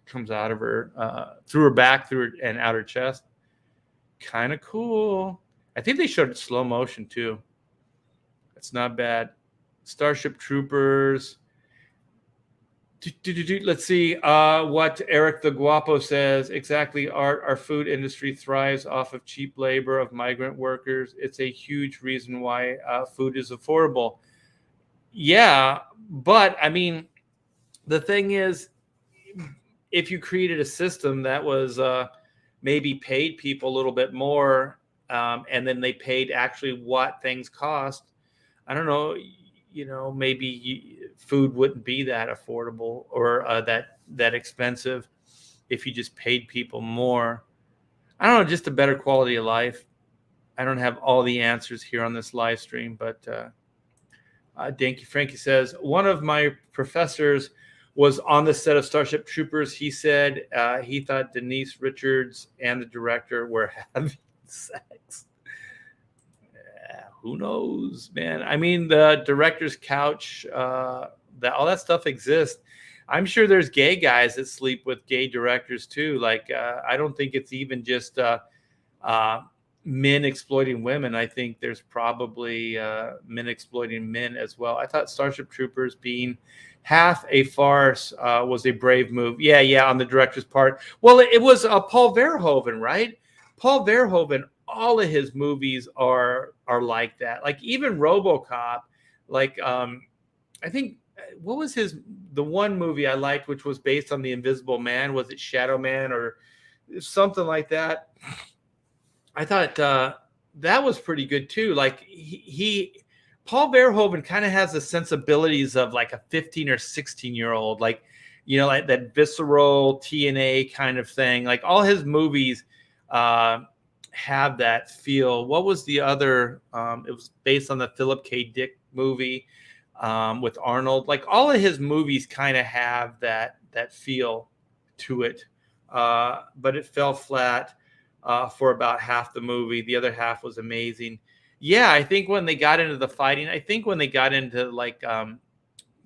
comes out of her, through her back, and out her chest. Kind of cool. I think they showed it slow motion too. It's not bad. Starship Troopers. Let's see what Eric the Guapo says. Exactly, Art. Our food industry thrives off of cheap labor of migrant workers. It's a huge reason why food is affordable. Yeah, but I mean, the thing is, if you created a system that was maybe paid people a little bit more, and then they paid actually what things cost, I don't know, you know, maybe food wouldn't be that affordable or that expensive if you just paid people more. I don't know, just a better quality of life. I don't have all the answers here on this live stream, but Danky Frankie says, one of my professors was on the set of Starship Troopers. He said he thought Denise Richards and the director were having sex. Who knows, man? I mean, the director's couch, all that stuff exists. I'm sure there's gay guys that sleep with gay directors too. Like, I don't think it's even just men exploiting women. I think there's probably men exploiting men as well. I thought Starship Troopers being half a farce was a brave move. Yeah, on the director's part. Well, it was Paul Verhoeven, right? Paul Verhoeven, all of his movies are like that. Like even RoboCop, like I think what was the one movie I liked, which was based on The Invisible Man? Was it Shadow Man or something like that? I thought that was pretty good too. Like Paul Verhoeven kind of has the sensibilities of like a 15 or 16-year-old, like, you know, like that visceral TNA kind of thing. Like all his movies have that feel. What was the other? It was based on the Philip K. Dick movie with Arnold. Like all of his movies kind of have that feel to it, but it fell flat for about half the movie. The other half was amazing. Yeah, I think when they got into the fighting, I think when they got into like the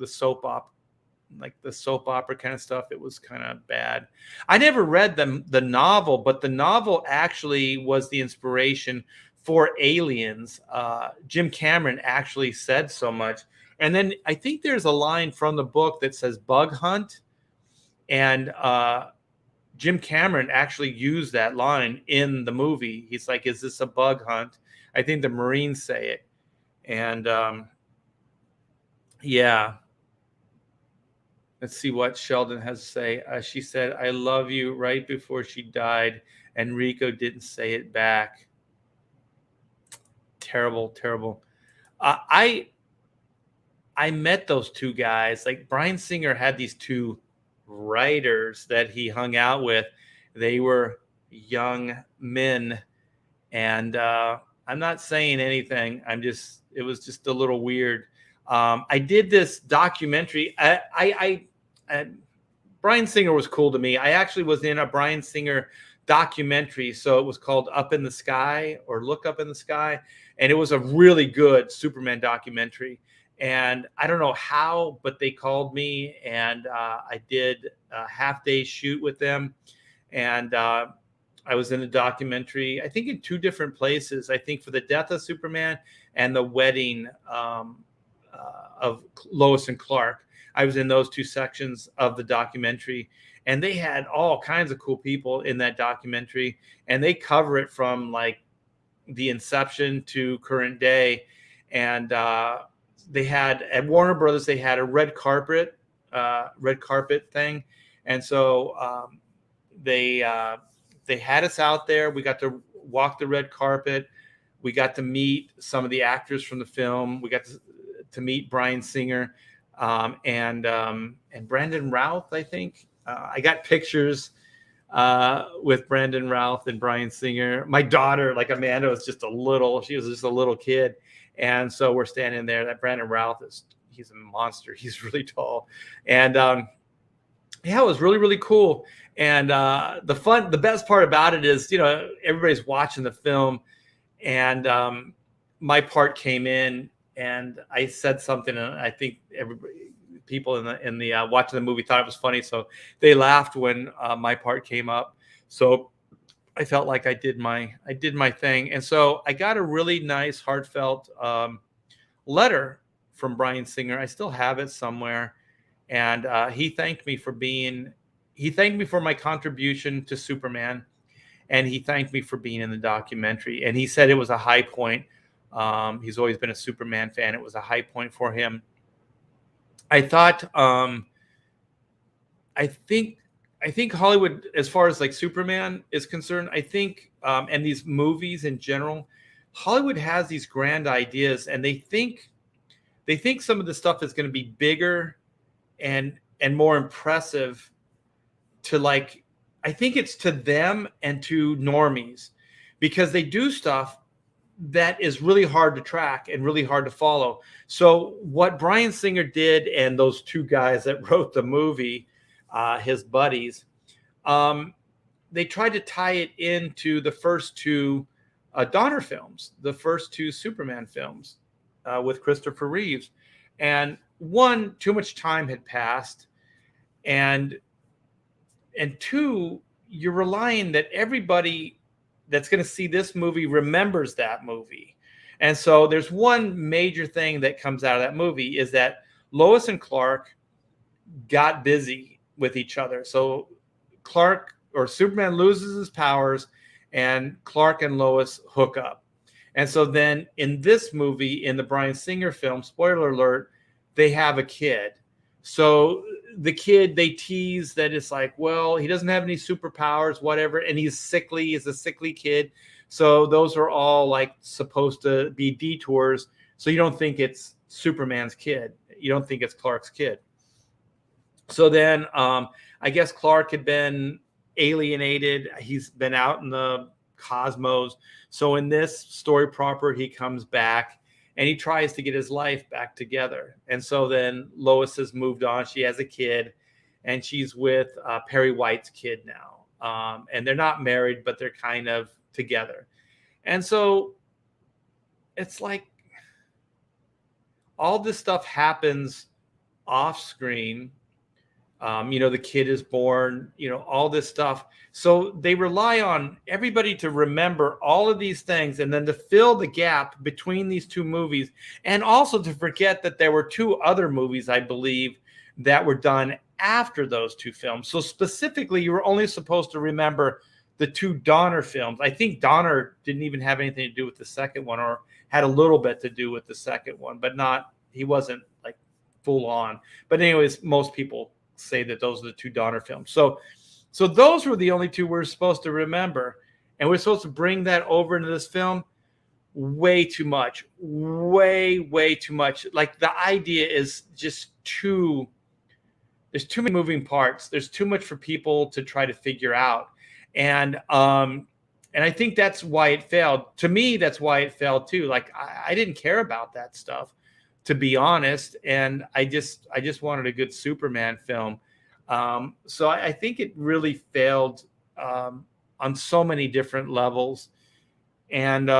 soap opera kind of stuff, it was kind of bad. I never read the novel, but the novel actually was the inspiration for Aliens. Jim Cameron actually said so much. And then I think there's a line from the book that says bug hunt. And Jim Cameron actually used that line in the movie. He's like, is this a bug hunt? I think the Marines say it. And yeah. Let's see what Sheldon has to say. She said, I love you right before she died. And Rico didn't say it back. Terrible, terrible. I met those two guys. Like Bryan Singer had these two writers that he hung out with. They were young men, and I'm not saying anything. It was just a little weird. I did this documentary. Bryan Singer was cool to me. I actually was in a Bryan Singer documentary. So it was called Up in the Sky or Look Up in the Sky. And it was a really good Superman documentary. And I don't know how, but they called me and I did a half-day shoot with them. And I was in a documentary, I think in two different places. I think for the death of Superman and the wedding of Lois and Clark. I was in those two sections of the documentary, and they had all kinds of cool people in that documentary, and they cover it from like the inception to current day. And they had at Warner Brothers, they had a red carpet thing, and so they had us out there. We got to walk the red carpet. We got to meet some of the actors from the film. We got to meet Bryan Singer and Brandon Routh, I think. I got pictures with Brandon Routh and Bryan Singer. My daughter, like Amanda, was just a little kid. And so we're standing there. That Brandon Routh he's a monster. He's really tall. And yeah, it was really, really cool. And the best part about it is, everybody's watching the film, and my part came in, and I said something, and I think people in the watching the movie thought it was funny, so they laughed when my part came up. So I felt like I did my thing, and so I got a really nice, heartfelt letter from Bryan Singer. I still have it somewhere, and he thanked me for my contribution to Superman, and he thanked me for being in the documentary. And he said it was a high point. He's always been a Superman fan. It was a high point for him. I thought, I think Hollywood, as far as like Superman is concerned, I think, and these movies in general, Hollywood has these grand ideas, and they think some of the stuff is going to be bigger and more impressive to, like, I think it's to them and to normies, because they do stuff that is really hard to track and really hard to follow. So what Bryan Singer did, and those two guys that wrote the movie, his buddies, they tried to tie it into the first two Donner films, the first two Superman films with Christopher Reeves. And one, too much time had passed, and two, you're relying that everybody that's going to see this movie remembers that movie. And so there's one major thing that comes out of that movie is that Lois and Clark got busy with each other. So Superman loses his powers, and Clark and Lois hook up. And so then in this movie, in the Bryan Singer film, spoiler alert, they have a kid. So the kid, they tease that it's like, well, he doesn't have any superpowers, whatever, and he's sickly. He's a sickly kid. So those are all like supposed to be detours. So you don't think it's Superman's kid. You don't think it's Clark's kid. So then I guess Clark had been alienated. He's been out in the cosmos. So in this story proper, he comes back and he tries to get his life back together. And so then Lois has moved on. She has a kid, and she's with Perry White's kid now. And they're not married, but they're kind of together. And so it's like all this stuff happens off screen. The kid is born, all this stuff. So they rely on everybody to remember all of these things, and then to fill the gap between these two movies, and also to forget that there were two other movies, I believe, that were done after those two films. So specifically, you were only supposed to remember the two Donner films. I think Donner didn't even have anything to do with the second one, or had a little bit to do with the second one, but he wasn't like full on. But anyways, most people say that those are the two Donner films. So those were the only two we're supposed to remember, and we're supposed to bring that over into this film. way too much, way too much. Like the idea is just too, there's too many moving parts. There's too much for people to try to figure out. And I think that's why it failed. To me, that's why it failed too. Like I didn't care about that stuff, to be honest. And I just wanted a good Superman film. So I think it really failed on so many different levels. And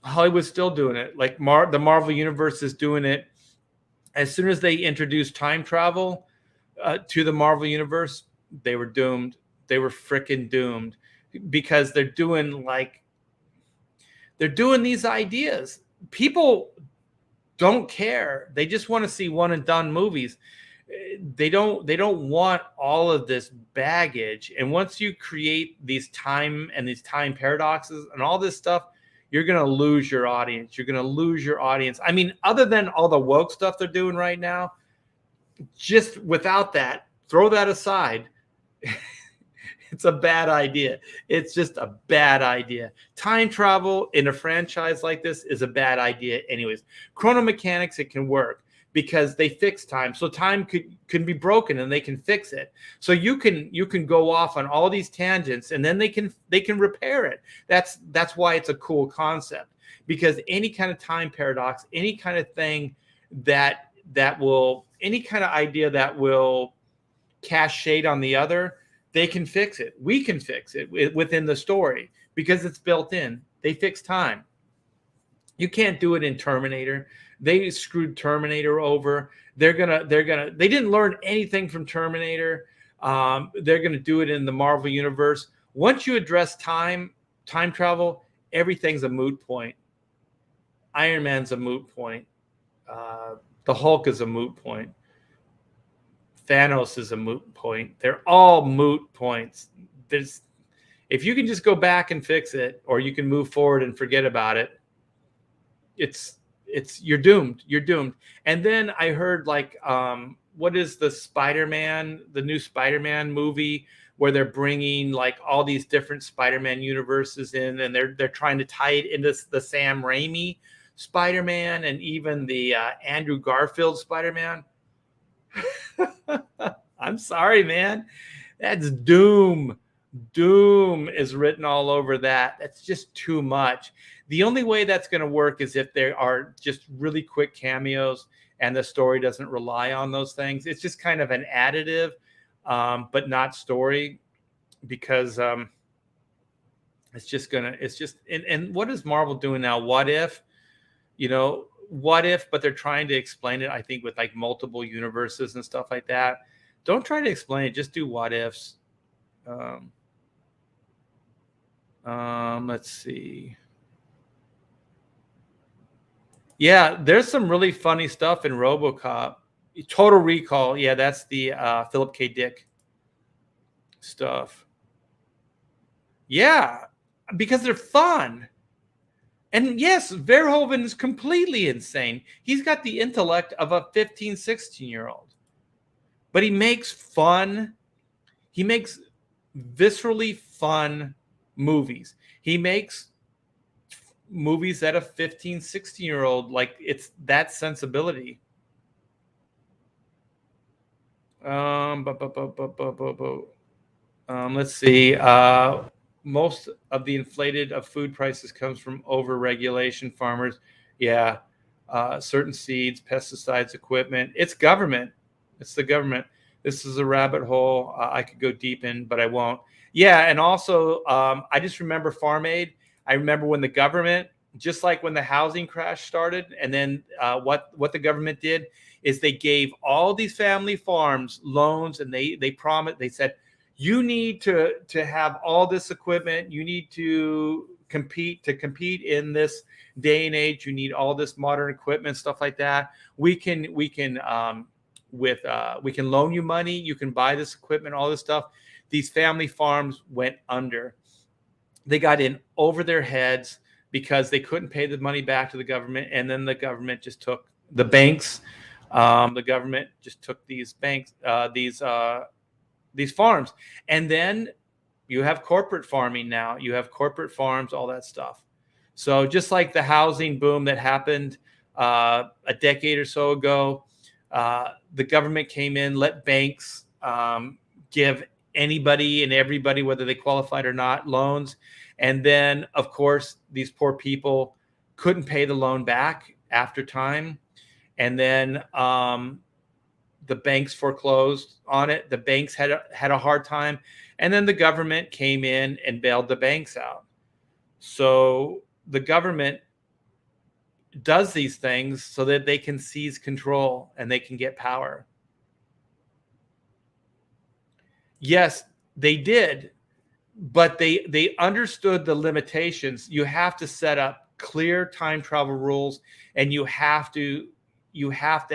Hollywood's still doing it. Like the Marvel Universe is doing it. As soon as they introduced time travel to the Marvel Universe, they were doomed. They were freaking doomed, because they're doing these ideas. People don't care. They just want to see one and done movies. They don't want all of this baggage. And once you create these time paradoxes and all this stuff, you're going to lose your audience. You're going to lose your audience. I mean, other than all the woke stuff they're doing right now, just without that, throw that aside. It's a bad idea. It's just a bad idea. Time travel in a franchise like this is a bad idea anyways. Chrono mechanics, it can work because they fix time. So time can be broken and they can fix it. So you can go off on all these tangents and then they can repair it. That's why it's a cool concept, because any kind of time paradox, any kind of thing any kind of idea that will cast shade on the other, they can fix it. We can fix it within the story because it's built in. They fix time. You can't do it in Terminator. They screwed Terminator over. They didn't learn anything from Terminator. They're gonna do it in the Marvel Universe. Once you address time travel, everything's a moot point. Iron Man's a moot point. The Hulk is a moot point. Thanos is a moot point. They're all moot points. If you can just go back and fix it, or you can move forward and forget about it, you're doomed. You're doomed. And then I heard what is the new Spider-Man movie where they're bringing like all these different Spider-Man universes in, and they're trying to tie it into the Sam Raimi Spider-Man and even the Andrew Garfield Spider-Man. I'm sorry, man. That's doom. Doom is written all over that. That's just too much. The only way that's going to work is if there are just really quick cameos and the story doesn't rely on those things. It's just kind of an additive, but not story, because and what is Marvel doing now? What if, but they're trying to explain it, I think, with like multiple universes and stuff like that. Don't try to explain it. Just do what ifs. Let's see. Yeah, there's some really funny stuff in RoboCop. Total Recall. Yeah, that's the Philip K. Dick stuff. Yeah, because they're fun. And yes, Verhoeven is completely insane. He's got the intellect of a 15, 16-year-old. But he makes viscerally fun movies. He makes movies that a 15, 16-year-old, like, it's that sensibility. Let's see. Most of the inflated of food prices comes from over-regulation. Farmers, yeah, certain seeds, pesticides, equipment. It's government. It's the government. This is a rabbit hole I could go deep in, but I won't. Yeah, and also, I just remember Farm Aid. I remember when the government, just like when the housing crash started, and then what the government did is they gave all these family farms loans, and they promised, they said, you need to have all this equipment. You need to compete in this day and age. You need all this modern equipment, stuff like that. We can loan you money. You can buy this equipment, all this stuff. These family farms went under. They got in over their heads because they couldn't pay the money back to the government, and then the government just took the banks. The government just took these banks, these farms, and then you have corporate farming now. You have corporate farms, all that stuff. So just like the housing boom that happened a decade or so ago, the government came in, let banks give anybody and everybody, whether they qualified or not, loans. And then, of course, these poor people couldn't pay the loan back after time. And then the banks foreclosed on it. The banks had a hard time. And then the government came in and bailed the banks out. So the government does these things so that they can seize control and they can get power. Yes, they did, but they understood the limitations. You have to set up clear time travel rules, and you have to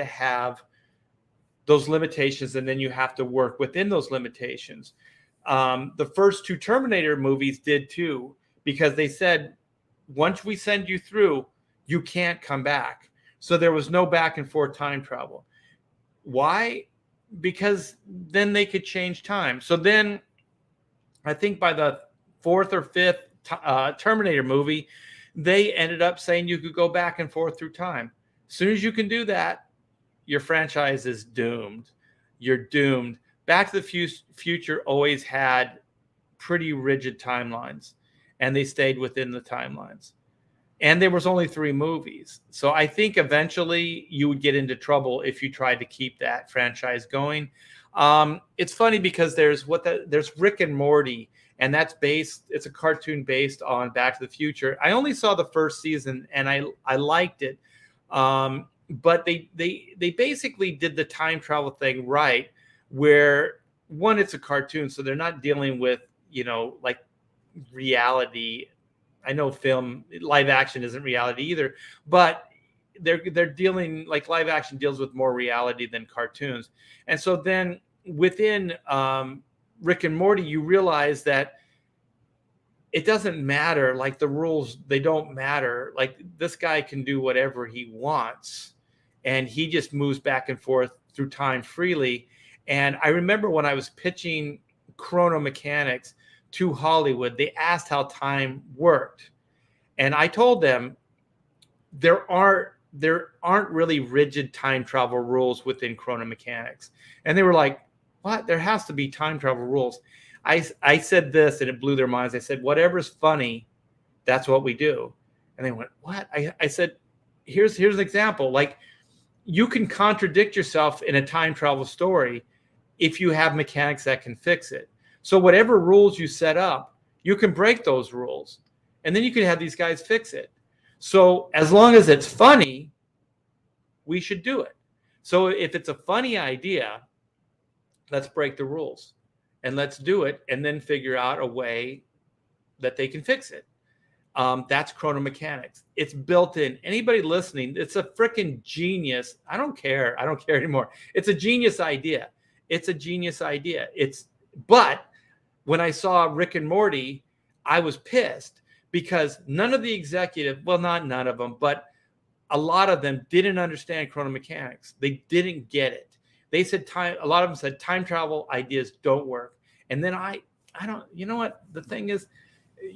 have those limitations, and then you have to work within those limitations. The first two Terminator movies did too, because they said, once we send you through, you can't come back. So there was no back and forth time travel. Why? Because then they could change time. So then I think by the fourth or fifth Terminator movie, they ended up saying you could go back and forth through time. As soon as you can do that, your franchise is doomed. You're doomed. Back to the Future always had pretty rigid timelines, and they stayed within the timelines. And there was only 3 movies. So I think eventually you would get into trouble if you tried to keep that franchise going. It's funny because there's Rick and Morty, and it's a cartoon based on Back to the Future. I only saw the first season and I liked it. But they basically did the time travel thing right, where one, it's a cartoon, so they're not dealing with, like reality. I know live action isn't reality either, but they're dealing, like, live action deals with more reality than cartoons. And so then within Rick and Morty, you realize that it doesn't matter. Like, the rules, they don't matter. Like, this guy can do whatever he wants, and he just moves back and forth through time freely. And I remember when I was pitching Chrono Mechanics to Hollywood, they asked how time worked. And I told them there aren't really rigid time travel rules within Chrono Mechanics. And they were like, what? There has to be time travel rules. I said this, and it blew their minds. I said, whatever's funny, that's what we do. And they went, what? I said, here's an example. Like, you can contradict yourself in a time travel story if you have mechanics that can fix it. So whatever rules you set up, you can break those rules, and then you can have these guys fix it. So as long as it's funny, we should do it. So if it's a funny idea, let's break the rules and let's do it, and then figure out a way that they can fix it. That's Chrono Mechanics. It's built in. Anybody listening, it's a freaking genius. I don't care anymore. It's a genius idea. But when I saw Rick and Morty, I was pissed because none of the executive, well, not none of them, but a lot of them didn't understand Chrono Mechanics. They didn't get it. They said a lot of them said time travel ideas don't work. And then I don't, you know what? The thing is,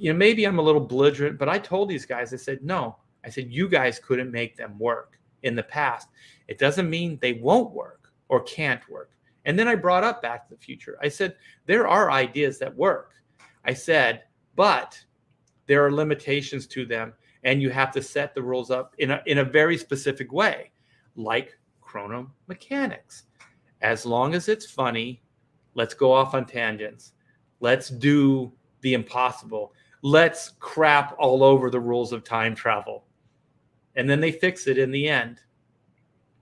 maybe I'm a little belligerent, but I told these guys, I said, no, you guys couldn't make them work in the past. It doesn't mean they won't work or can't work. And then I brought up Back to the Future. I said, there are ideas that work. I said, but there are limitations to them, and you have to set the rules up in a very specific way, like Chrono Mechanics. As long as it's funny, let's go off on tangents. Let's do the impossible. Let's crap all over the rules of time travel. And then they fix it in the end.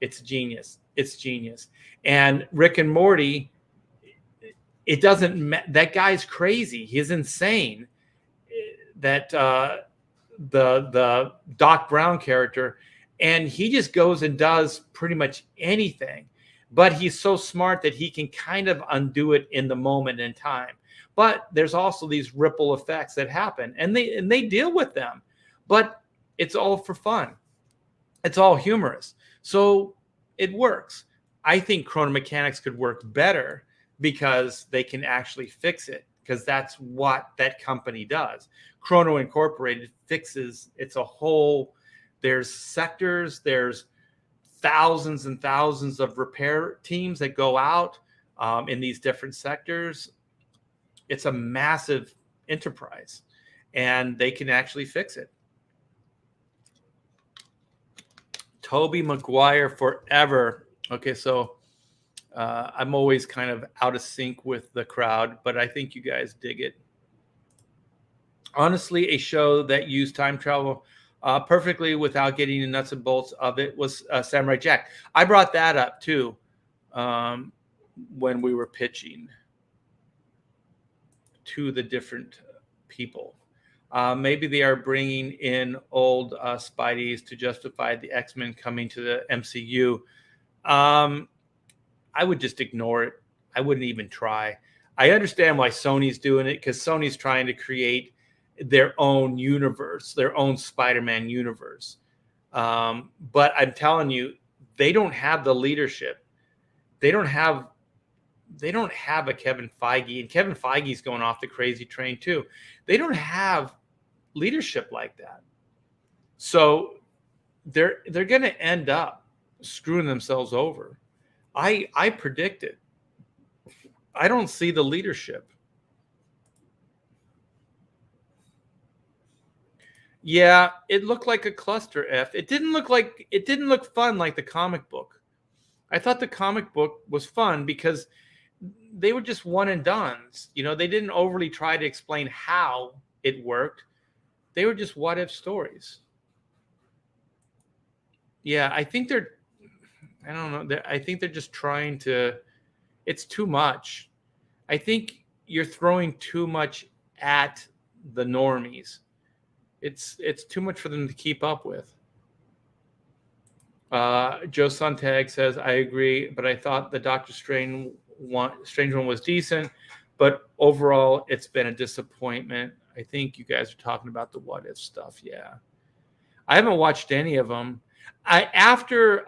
It's genius. And Rick and Morty, it doesn't, that guy's crazy. He's insane. That the Doc Brown character, and he just goes and does pretty much anything. But he's so smart that he can kind of undo it in the moment in time. But there's also these ripple effects that happen, and they deal with them. But it's all for fun. It's all humorous. So it works. I think Chrono Mechanics could work better because they can actually fix it because that's what that company does. Chrono Incorporated fixes, it's a whole, there's sectors, there's thousands and thousands of repair teams that go out in these different sectors. It's a massive enterprise, and they can actually fix it. Toby Maguire forever. Okay, so I'm always kind of out of sync with the crowd, but I think you guys dig it. Honestly, a show that used time travel perfectly without getting the nuts and bolts of it was Samurai Jack. I brought that up too when we were pitching to the different people. Maybe they are bringing in old Spideys to justify the X-Men coming to the MCU. I would just ignore it. I wouldn't even try. I understand why Sony's doing it, because Sony's trying to create their own universe, their own Spider-Man universe. But I'm telling you, they don't have the leadership. They don't have a Kevin Feige, and Kevin Feige's going off the crazy train too. They don't have leadership like that. So they're going to end up screwing themselves over. I predict it. I don't see the leadership. Yeah, it looked like a cluster F. It didn't look fun like the comic book. I thought the comic book was fun because they were just one and dones. You know, they didn't overly try to explain how it worked. They were just what if stories. Yeah, I think I don't know. I think they're just trying to, it's too much. I think you're throwing too much at the normies. It's too much for them to keep up with. Joe Sontag says, I agree, but I thought the Doctor Strange one was decent, but overall it's been a disappointment. I think you guys are talking about the what if stuff. Yeah. I haven't watched any of them. After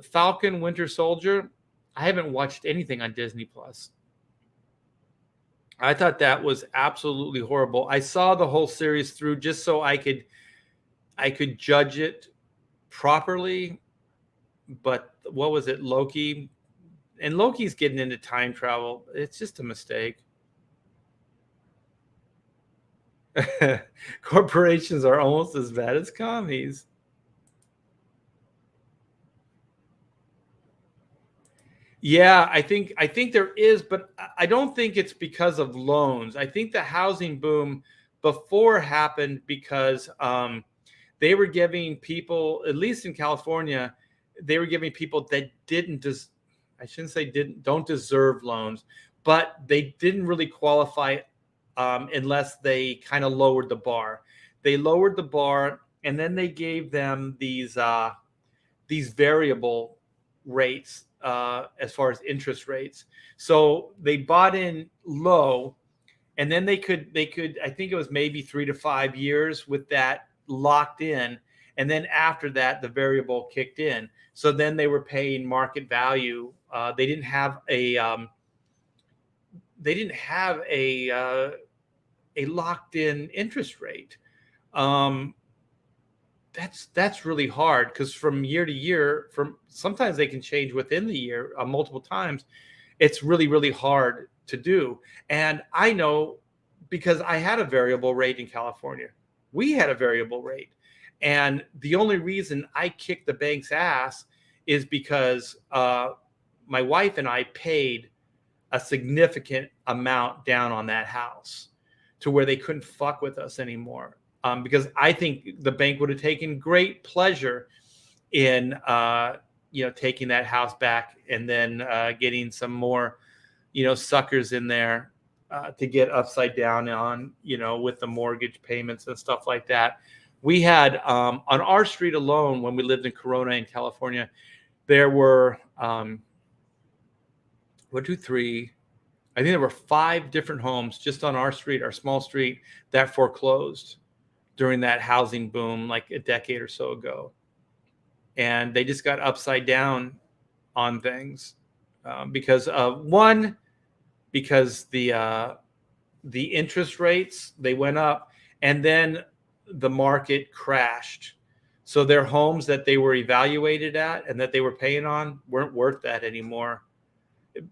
Falcon Winter Soldier, I haven't watched anything on Disney Plus. I thought that was absolutely horrible. I saw the whole series through just so I could judge it properly. But what was it, Loki? And Loki's getting into time travel. It's just a mistake. Corporations are almost as bad as commies. Yeah, I think there is, but I don't think it's because of loans. I think the housing boom before happened because they were giving people, at least in California, they were giving people that don't deserve loans, but they didn't really qualify unless they kind of lowered the bar. They lowered the bar, and then they gave them these variable rates as far as interest rates. So they bought in low, and then they could I think it was maybe 3 to 5 years with that locked in, and then after that the variable kicked in. So then they were paying market value. They didn't have a locked in interest rate. That's really hard because from year to year, sometimes they can change within the year multiple times. It's really, really hard to do. And I know because I had a variable rate in California. We had a variable rate. And the only reason I kicked the bank's ass is because my wife and I paid a significant amount down on that house to where they couldn't fuck with us anymore. Because I think the bank would have taken great pleasure in, taking that house back and then getting some more, suckers in there to get upside down on, with the mortgage payments and stuff like that. We had on our street alone, when we lived in Corona in California, there were 1, 2, 3. I think there were 5 different homes just on our street, our small street, that foreclosed during that housing boom like a decade or so ago. And they just got upside down on things because the the interest rates, they went up, and then the market crashed. So their homes that they were evaluated at and that they were paying on weren't worth that anymore.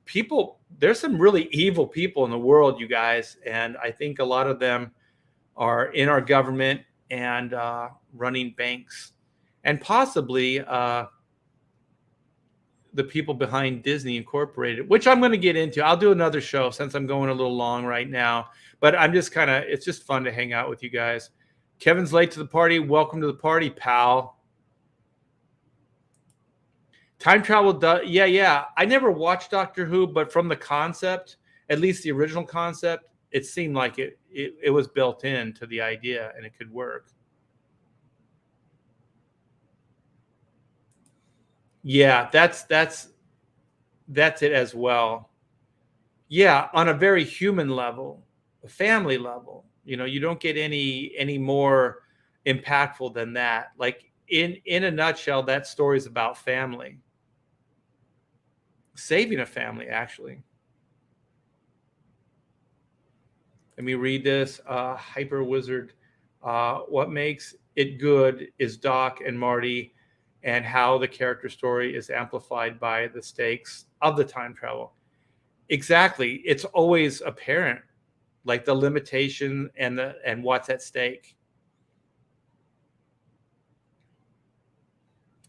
People, there's some really evil people in the world, you guys, and I think a lot of them are in our government and running banks, and possibly the people behind Disney Incorporated, which I'm going to get into. I'll do another show since I'm going a little long right now, but I'm just it's just fun to hang out with you guys. Kevin's late to the party. Welcome to the party, pal. Time travel, yeah. I never watched Doctor Who, but from the concept, at least the original concept, it seemed like it was built into the idea and it could work. Yeah, that's it as well. Yeah, on a very human level, a family level. You don't get any more impactful than that. Like in a nutshell, that story is about family. Saving a family, actually. Let me read this. Hyper Wizard. What makes it good is Doc and Marty and how the character story is amplified by the stakes of the time travel. Exactly. It's always apparent, like the limitation and what's at stake.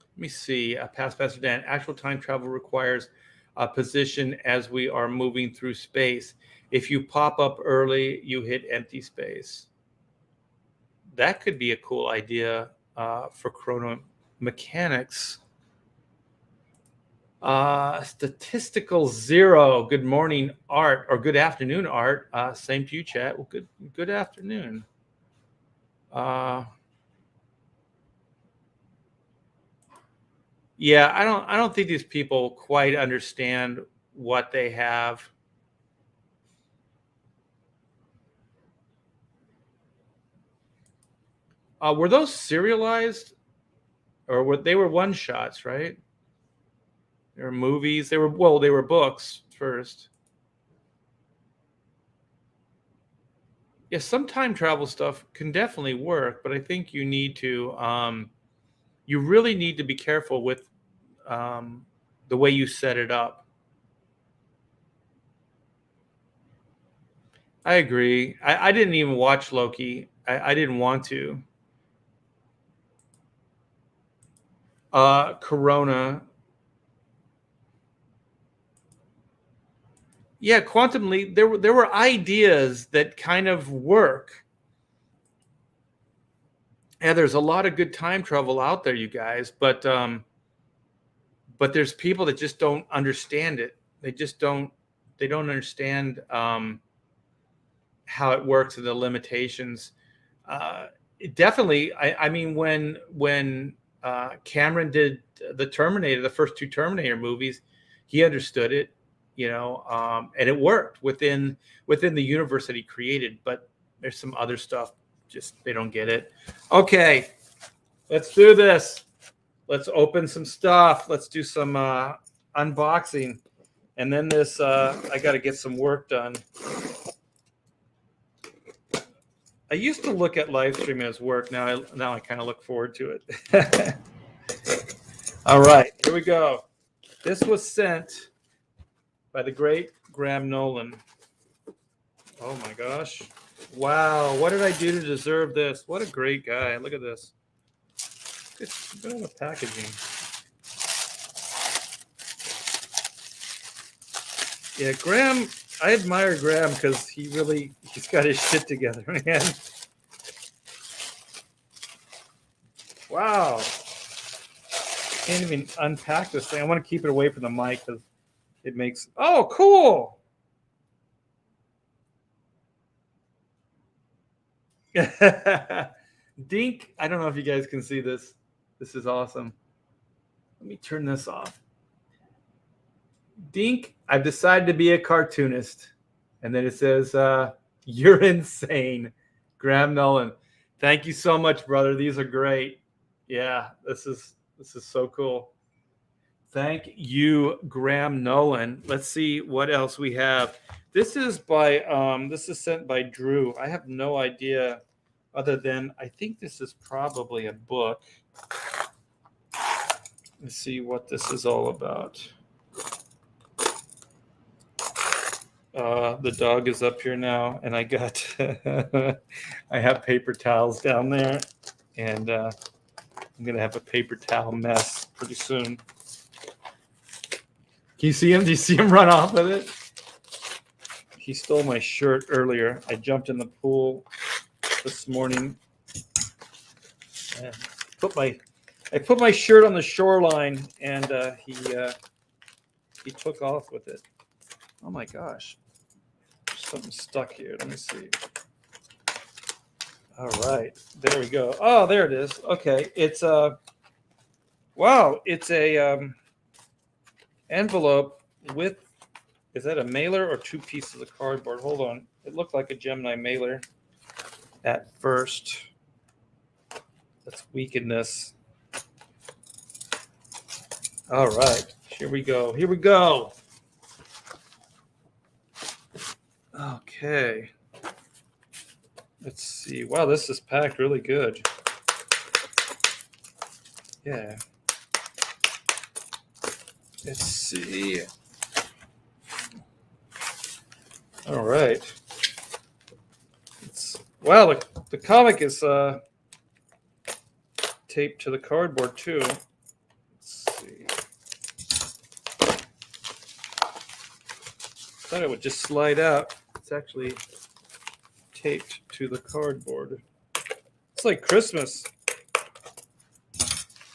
Let me see. Past Pastor Dan, actual time travel requires a position as we are moving through space. If you pop up early, you hit empty space. That could be a cool idea for chrono mechanics. Statistical zero. Good morning, Art, or good afternoon, Art. Same to you, chat. Well, good afternoon. Yeah, I don't think these people quite understand what they have. Were those serialized, or they were one shots, right? They were movies. They were books first. Yeah, some time travel stuff can definitely work, but I think you need to you really need to be careful with the way you set it up. I agree. I didn't even watch Loki. I didn't want to. Corona. Yeah, Quantum Leap. There were ideas that kind of work. Yeah, there's a lot of good time travel out there, you guys, but there's people that just don't understand it. They don't understand how it works and the limitations. Definitely, I mean, when Cameron did the first two Terminator movies, he understood it, and it worked within the universe that he created. But there's some other stuff, just they don't get it. Okay, let's do this. Let's open some stuff. Let's do some unboxing, and then this. I got to get some work done. I used to look at live streaming as work. Now I kind of look forward to it. All right, here we go. This was sent by the great Graham Nolan. Oh my gosh. Wow, what did I do to deserve this? What a great guy. Look at this. Look at the packaging. Yeah, Graham, I admire Graham because he's got his shit together, man. Wow. Can't even unpack this thing. I want to keep it away from the mic because it makes. Oh, cool. Dink. I don't know if you guys can see this. This is awesome. Let me turn this off. Dink, I've decided to be a cartoonist. And then it says, you're insane. Graham Nolan. Thank you so much, brother. These are great. Yeah, this is so cool. Thank you, Graham Nolan. Let's see what else we have. This is sent by Drew. I have no idea other than I think this is probably a book. Let's see what this is all about. The dog is up here now, and I got I have paper towels down there, and I'm gonna have a paper towel mess pretty soon. Can you see him? Do you see him run off with it? He stole my shirt earlier. I jumped in the pool this morning and I put my shirt on the shoreline, and he took off with it. Oh my gosh. Something stuck here. Let me see. All right. There we go. Oh, there it is. Okay. It's wow. It's a envelope with, is that a mailer or two pieces of cardboard? Hold on. It looked like a Gemini mailer at first. Let's weaken this. All right. Here we go. Here we go. Okay. Let's see. Wow, this is packed really good. Yeah. Let's see. All right. Wow, the comic is taped to the cardboard too. Let's see. Thought it would just slide out. It's actually taped to the cardboard. It's like Christmas.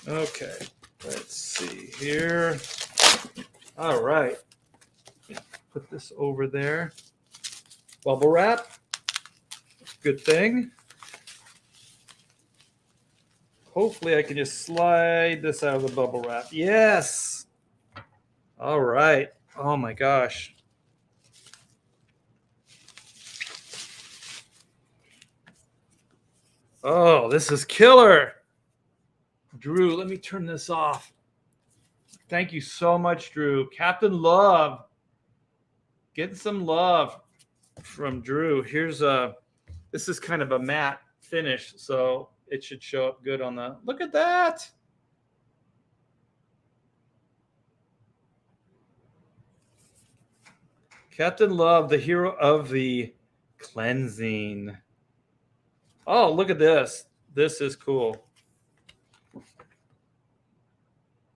Okay, let's see here. All right. Put this over there. Bubble wrap. Good thing. Hopefully I can just slide this out of the bubble wrap. Yes. All right. Oh my gosh. Oh, this is killer. Drew, let me turn this off. Thank you so much, Drew. Captain Love. Getting some love from Drew. Here's this is kind of a matte finish, so it should show up good on the, look at that. Captain Love, the hero of the cleansing. Oh, look at this. This is cool.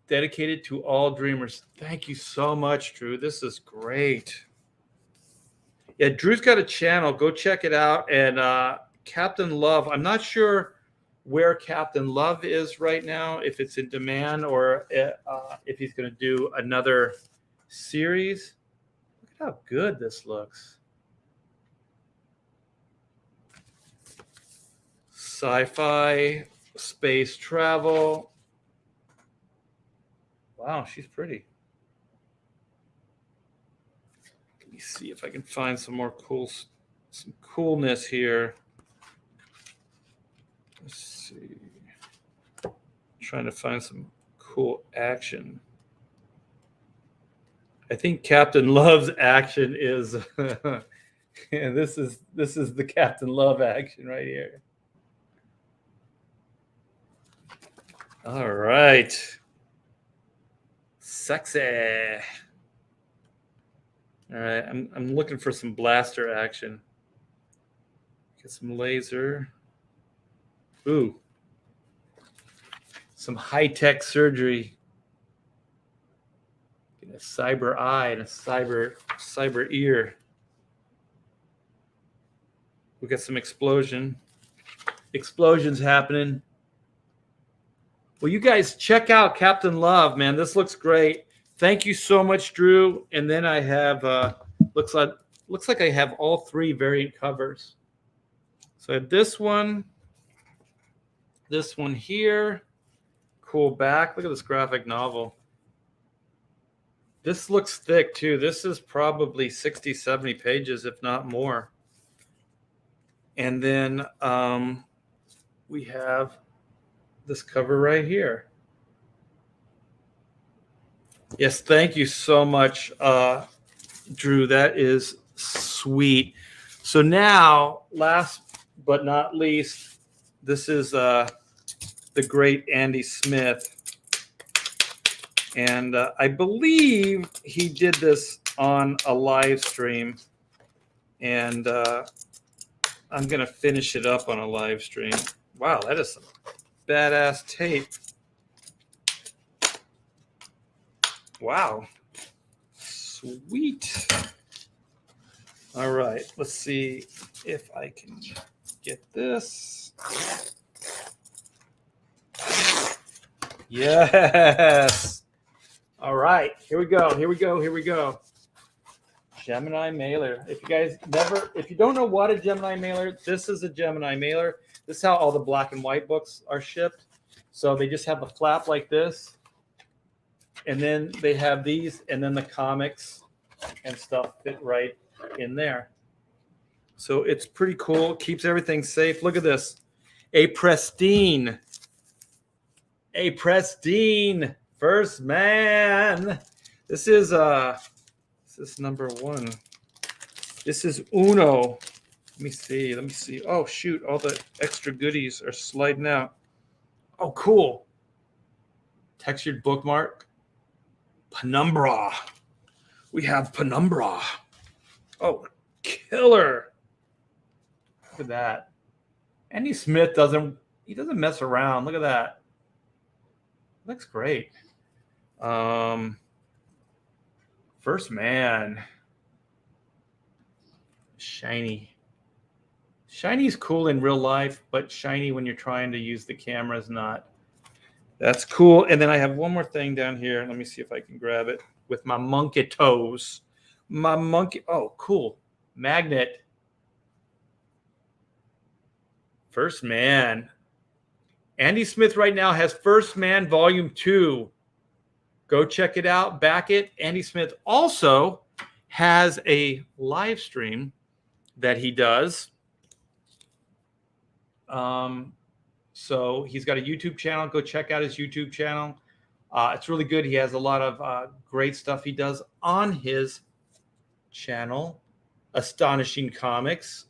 Dedicated to all dreamers. Thank you so much, Drew. This is great. Yeah, Drew's got a channel. Go check it out. And Captain Love, I'm not sure where Captain Love is right now, if it's in demand or if he's going to do another series. Look at how good this looks. Sci-fi, space travel. Wow, she's pretty. Let me see if I can find some more some coolness here. Let's see. I'm trying to find some cool action. I think Captain Love's action is yeah, this is the Captain Love action right here. All right. Sexy. All right, I'm looking for some blaster action. Get some laser. Ooh. Some high-tech surgery. Get a cyber eye and a cyber ear. We got some explosions happening. Well, you guys check out Captain Love, man. This looks great. Thank you so much, Drew. And then I have looks like I have all three variant covers. So I have this one here, cool back. Look at this graphic novel. This looks thick too. This is probably 60, 70 pages, if not more. And then we have this cover right here. Yes, thank you so much, Drew. That is sweet. So now, last but not least, this is the great Andy Smith. And I believe he did this on a live stream. And I'm going to finish it up on a live stream. Wow, that is some badass tape. Wow. Sweet. All right, let's see if I can get this. Yes. All right, here we go. Here we go. Here we go. Gemini mailer. If you don't know what a Gemini mailer, this is a Gemini mailer. This is how all the black and white books are shipped. So they just have a flap like this, and then they have these, and then the comics and stuff fit right in there. So it's pretty cool. Keeps everything safe. Look at this. A pristine First Man. This is number one. This is Uno. Let me see. Oh shoot, all the extra goodies are sliding out. Oh cool. Textured bookmark. Penumbra. We have Penumbra. Oh, killer. Look at that. Andy Smith doesn't mess around. Look at that. Looks great. First Man. Shiny. Shiny's cool in real life, but shiny when you're trying to use the camera is not. That's cool. And then I have one more thing down here. Let me see if I can grab it with my monkey toes. Oh, cool. Magnet. First Man. Andy Smith right now has First Man Volume 2. Go check it out. Back it. Andy Smith also has a live stream that he does. So he's got a YouTube channel. Go check out his YouTube channel. It's really good. He has a lot of great stuff he does on his channel. Astonishing Comics.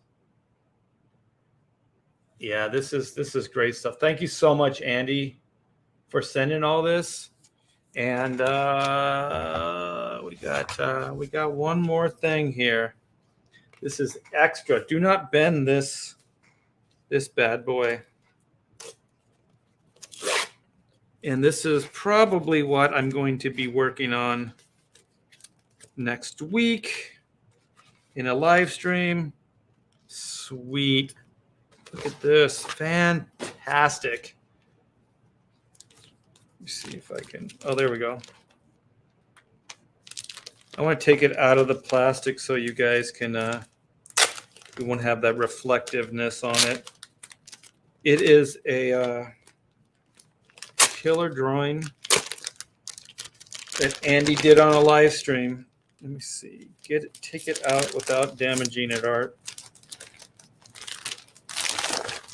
Yeah, this is great stuff. Thank you so much, Andy, for sending all this. And we got one more thing here. This is extra. Do not bend this bad boy. And this is probably what I'm going to be working on next week in a live stream. Sweet. Look at this. Fantastic. Let me see if I can. Oh, there we go. I want to take it out of the plastic so you guys can, we won't have that reflectiveness on it. It is a killer drawing that Andy did on a live stream. Let me see. Take it out without damaging it, Art.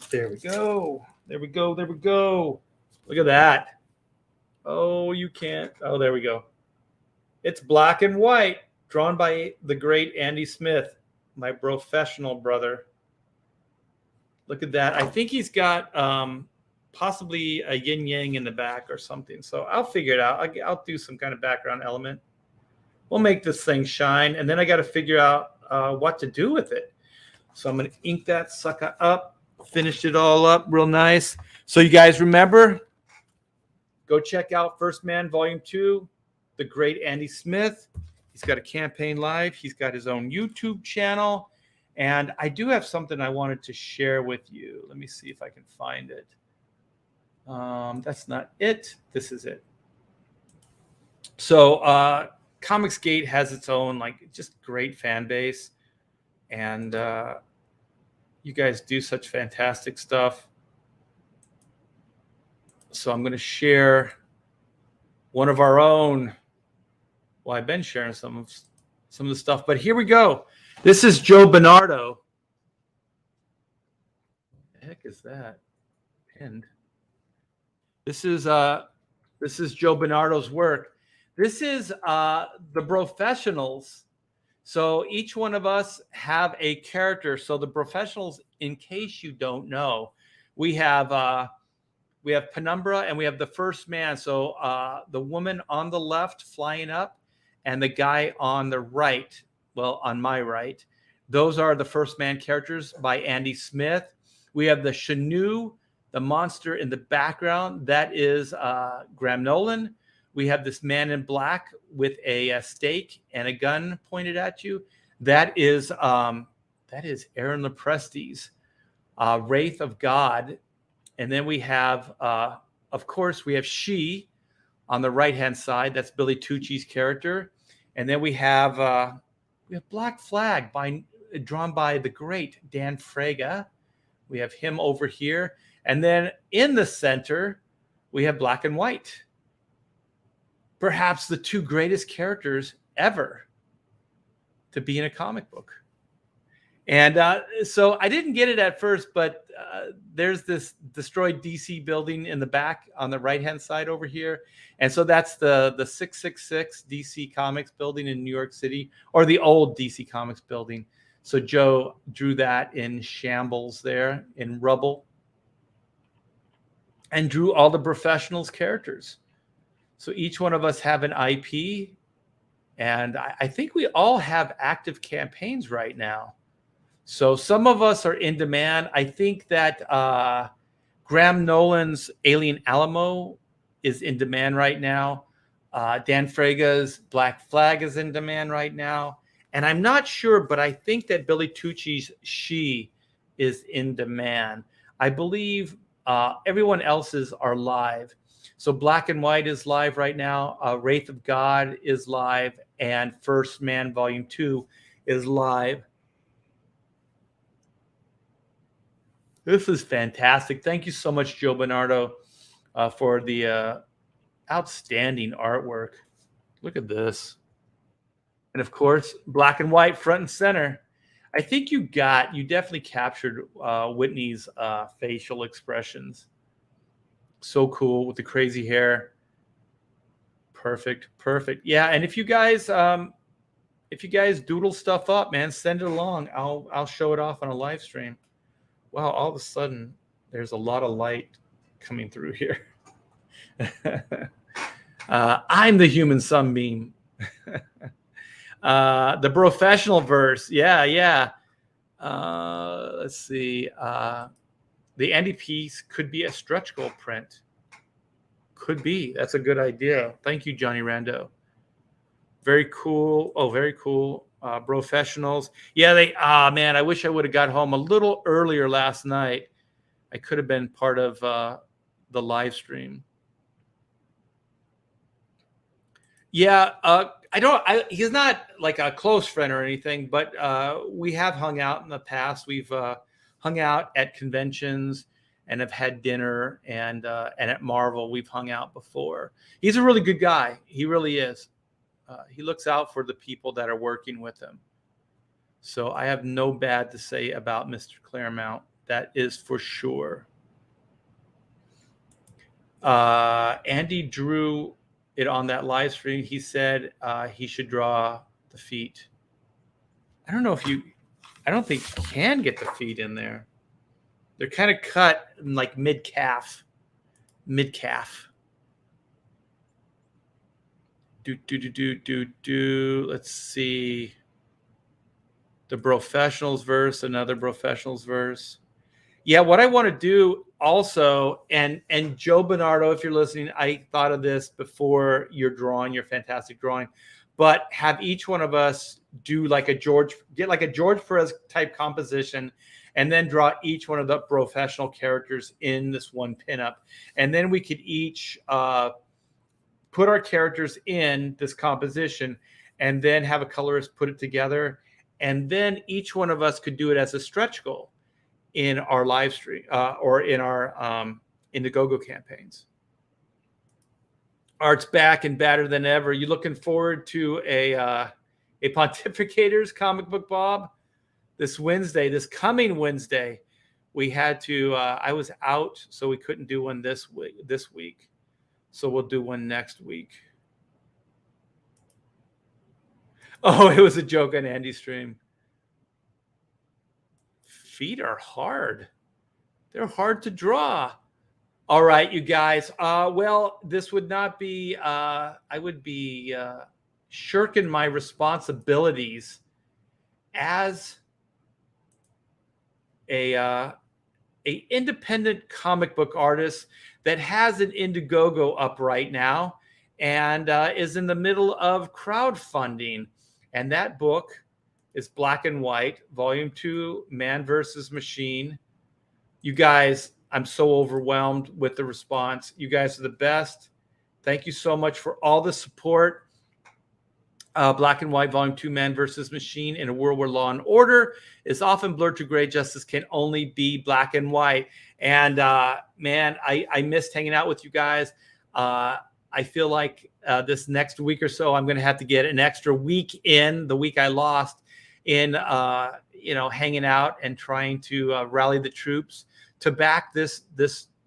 There we go. There we go. There we go. Look at that. Oh, you can't. Oh, there we go. It's black and white, drawn by the great Andy Smith, my professional brother. Look at that. I think he's got possibly a yin yang in the back or something. So I'll figure it out. I'll do some kind of background element. We'll make this thing shine. And then I got to figure out what to do with it. So I'm going to ink that sucker up, finish it all up real nice. So you guys remember, go check out First Man Volume 2, the great Andy Smith. He's got a campaign live. He's got his own YouTube channel. And I do have something I wanted to share with you. Let me see if I can find it. That's not it. This is it. So Comicsgate has its own just great fan base. And you guys do such fantastic stuff. So I'm going to share one of our own. Well, I've been sharing some of the stuff, but here we go. This is Joe Bernardo. What the heck is that? Pinned. This is Joe Bernardo's work. This is the professionals. So each one of us have a character. So the professionals, in case you don't know, we have Penumbra and we have the first man. So the woman on the left flying up, and the guy on the right, well, on my right, those are the first man characters by Andy Smith. We have the Chenoo, the monster in the background. That is Graham Nolan. We have this man in black with a stake and a gun pointed at you. That is Aaron Lopresti's Wraith of God. And then we have, of course, we have She on the right-hand side. That's Billy Tucci's character. And then we have Black Flag drawn by the great Dan Fraga. We have him over here. And then in the center, we have Black and White. Perhaps the two greatest characters ever to be in a comic book. And so I didn't get it at first, but there's this destroyed DC building in the back on the right-hand side over here. And so that's the 666 DC Comics building in New York City, or the old DC Comics building. So Joe drew that in shambles there, in rubble, and drew all the professionals' characters. So each one of us have an IP, and I think we all have active campaigns right now. So some of us are in demand. I think that Graham Nolan's Alien Alamo is in demand right now. Dan Fraga's Black Flag is in demand right now. And I'm not sure, but I think that Billy Tucci's She is in demand. I believe everyone else's are live. So Black and White is live right now. Wraith of God is live. And First Man Volume 2 is live. This is fantastic. Thank you so much, Joe Bernardo, for the outstanding artwork. Look at this. And of course, Black and White front and center. I think you definitely captured Whitney's facial expressions. So cool with the crazy hair. Perfect. Yeah, and if you guys doodle stuff up, man, send it along. I'll show it off on a live stream. Wow, all of a sudden, there's a lot of light coming through here. I'm the human sunbeam. The professional verse. Yeah. Let's see. The Andy piece could be a stretch goal print. Could be. That's a good idea. Thank you, Johnny Rando. Very cool. Oh, very cool. Professionals. Yeah, man, I wish I would have got home a little earlier last night. I could have been part of the live stream. Yeah, he's not like a close friend or anything, but we have hung out in the past. We've hung out at conventions and have had dinner, and at Marvel we've hung out before. He's a really good guy. He really is. He looks out for the people that are working with him. So I have no bad to say about Mr. Claremont. That is for sure. Andy drew it on that live stream. He said he should draw the feet. I don't think you can get the feet in there. They're kind of cut in like mid-calf. Let's see. The professionals verse, another professionals verse. Yeah, what I want to do also, and Joe Bernardo, if you're listening, I thought of this before your fantastic drawing, but have each one of us do like a George Perez type composition, and then draw each one of the professional characters in this one pinup, and then we could each put our characters in this composition, and then have a colorist put it together, and then each one of us could do it as a stretch goal in our live stream or in our Indiegogo campaigns. Art's back and badder than ever. You looking forward to a Pontificators comic book, Bob? This coming Wednesday, we had to. I was out, so we couldn't do one this week. So we'll do one next week. Oh, it was a joke on Andy's stream. Feet are hard. They're hard to draw. All right, you guys. Well, this would not be, I would be shirking my responsibilities as a independent comic book artist that has an Indiegogo up right now and is in the middle of crowdfunding. And that book is Black and White, Volume 2, Man versus Machine. You guys, I'm so overwhelmed with the response. You guys are the best. Thank you so much for all the support. Black and White, Volume 2, Man versus Machine. In a world where law and order is often blurred to gray, justice can only be black and white. And man, I missed hanging out with you guys. I feel like this next week or so, I'm going to have to get an extra week in, the week I lost, in hanging out and trying to rally the troops to back this